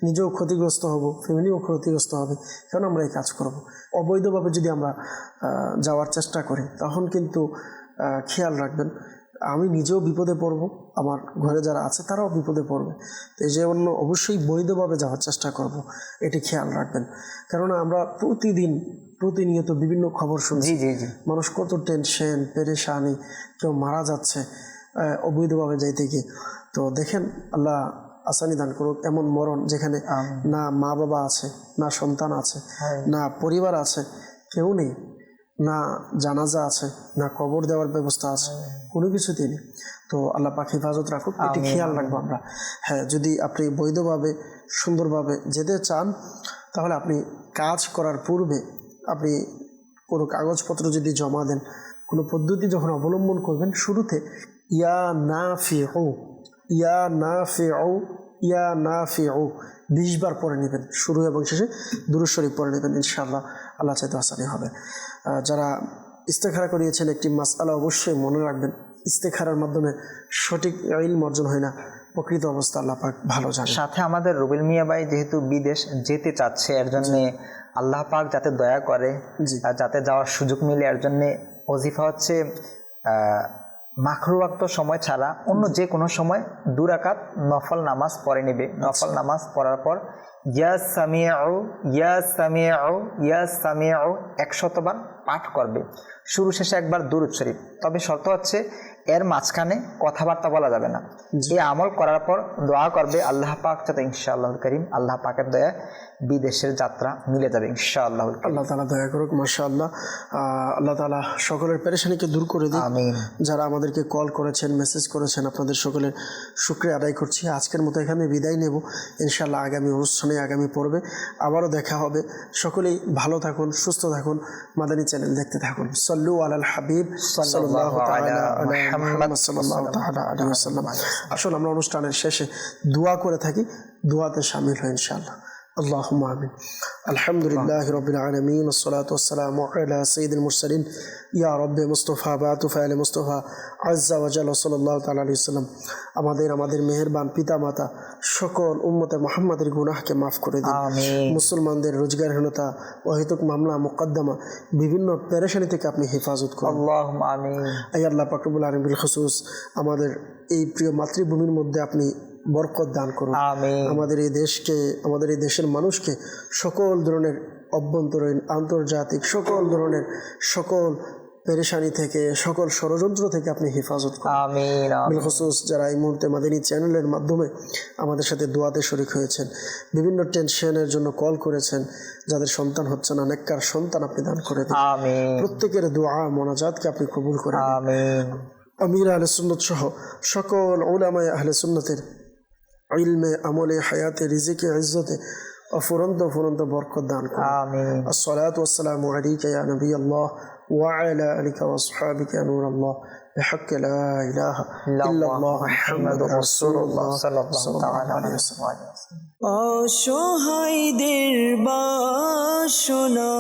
নিজেও ক্ষতিগ্রস্ত হব, ফ্যামিলিও ক্ষতিগ্রস্ত হবে, কেন আমরা এই কাজ করব। অবৈধভাবে যদি আমরা যাওয়ার চেষ্টা করি তখন কিন্তু খেয়াল রাখবেন আমি নিজেও বিপদে পড়ব, আমার ঘরে যারা আছে তারাও বিপদে পড়বে। তো এই জন্য অবশ্যই বৈধভাবে যাওয়ার চেষ্টা করব, এটি খেয়াল রাখবেন। কেননা আমরা প্রতিনিয়ত বিভিন্ন খবর শুনছি, মানুষ কত টেনশন পেরেশানি, কেউ মারা যাচ্ছে অবৈধভাবে যাইতে গিয়ে। তো দেখেন আল্লাহ আসানি দান করুক এমন মরণ যেখানে না মা বাবা আছে, না সন্তান আছে, না পরিবার আছে, কেউ নেই, না জানাজা আছে, না কবর দেওয়ার ব্যবস্থা আছে, কোনো কিছুতেই নেই। তো আল্লাহ পাক হেফাজত রাখুক, এটি খেয়াল রাখবো আমরা। হ্যাঁ, যদি আপনি বৈধভাবে সুন্দরভাবে যেতে চান তাহলে আপনি কাজ করার পূর্বে আপনি কোনো কাগজপত্র যদি জমা দেন, কোনো পদ্ধতি যখন অবলম্বন করবেন, শুরুতে ইয়া নাফিউ ইয়া নাফিউ ইয়া নাফিউ 20 বার পড়ে নেবেন, শুরু এবং শেষে দুরূদ শরীফ পড়ে নেবেন, ইনশাআল্লাহ আল্লাহ চাইতে আসানি হবে। যারা ইস্তেখারা করিয়েছেন একটি মাসআলা অবশ্যই মনে রাখবেন, ইস্তেখারার মাধ্যমে সঠিক ইলম অর্জন হয় না, প্রকৃত অবস্থা আল্লাহ পাক ভালো জানেন। সাথে আমাদের রুবেল মিয়া ভাই যেহেতু বিদেশ যেতে চাচ্ছে, এর জন্য আল্লাহ পাক যাতে দয়া করে, যাতে যাওয়ার সুযোগ মিলে, এর জন্য ওজিফা হচ্ছে মাকরু ওয়াক্ত সময় ছাড়া অন্য যে কোনো সময় 2 রাকাত নফল নামাজ পড়ে নেবে। নফল নামাজ পড়ার পর ইয়া সামিউ ইয়া সামিউ ইয়া সামিউ 100 বার পাঠ করবে, শুরু শেষে একবার দুরূদ শরীফ। তবে শর্ত হচ্ছে এর মাঝখানে কথাবার্তা বলা যাবে না। এই আমল করার পর দোয়া করবে আল্লাহ পাক যাতে ইনশাআল্লাহুল কারীম আল্লাহ পাকের দয়া বিদেশের যাত্রা মিলে যাবে ইনশাআল্লাহ। আল্লাহ তাআলা দয়া করুক, মাশাআল্লাহ। আল্লাহ তাআলা সকলের পেরেশানিকে দূর করে দিক। আমিন। যারা আমাদেরকে কল করেছেন, মেসেজ করেছেন, আপনাদের সকলের শুকরিয়া আদায় করছি। আজকের মতো এখানে বিদায় নেব, ইনশাআল্লাহ আগামী অনুষ্ঠানে আগামী পর্বে আবারও দেখা হবে। সকলেই ভালো থাকুন, সুস্থ থাকুন, মাদানী চ্যানেল দেখতে থাকুন। সাল্লু আলাল হাবিব সাল্লাল্লাহু তাআলা আলা মুহাম্মদ সাল্লাল্লাহু তাআলা আলাইহি ওয়াসাল্লাম। আসুন আমরা অনুষ্ঠানের শেষে দোয়া করে থাকি, দোয়াতে শামিল হই ইনশাআল্লাহ। اللهم آمين. الحمد لله رب العالمين والصلاة والسلام على سيد المرسلين يا رب مصطفى بعد فعل مصطفى عز وجل صلى الله تعالى عليه وسلم. আমাদের মেহেরবান পিতা মাতা সকল উম্মতে মুহাম্মাদের গুনাহকে মাফ করে দিন। মুসলমানদের রোজগারহীনতা, অহেতুক মামলা মুকদ্দমা, বিভিন্ন পেরেশানি থেকে আপনি হেফাজত করুন। আল্লাহুম্মা আমিন। আয় আল্লাহ পাক রব্বুল আলামিন বিল খুসুস আমাদের এই প্রিয় মাতৃভূমির মধ্যে আপনি বরকত দান করুন। আমাদের এই দেশকে, আমাদের এই দেশের মানুষকে সকল ধরনের অভ্যন্তরীণ আন্তর্জাতিক সকল ধরনের সকল পেরেশানি থেকে, সকল ষড়যন্ত্র থেকে আপনি হেফাজত করুন। আমিন। বিলখুসুস যারা এই মুহূর্তে মাদানী চ্যানেলের মাধ্যমে আমাদের সাথে দোয়াতে শরীক হয়েছেন, বিভিন্ন টেনশনের জন্য কল করেছেন, যাদের সন্তান হচ্ছে না, নেককার সন্তান আপনি দান করে দিন। প্রত্যেকের দোয়া মোনাজাতকে আপনি কবুল করেন। আমির আহলে সুন্নাত সহ সকল উলামায়ে আহলে সুন্নাতের ইলমে, আমলে, হায়াতে, রিজিকে, ইজ্জতে অফুরন্ত বরকত দান করুন। আমিন। আসসালাতু ওয়াসসালামু আলাইকা ইয়া নবিয়াল্লাহ ওয়া আলা আলিকা ওয়া আসহাবিকা ইয়া নূরাল্লাহ বিহাক্কি লা ইলাহা ইল্লাল্লাহ মুহাম্মাদুর রাসূলুল্লাহ সাল্লাল্লাহু আলাইহি ওয়াসাল্লাম। অসহায়দের বাসনা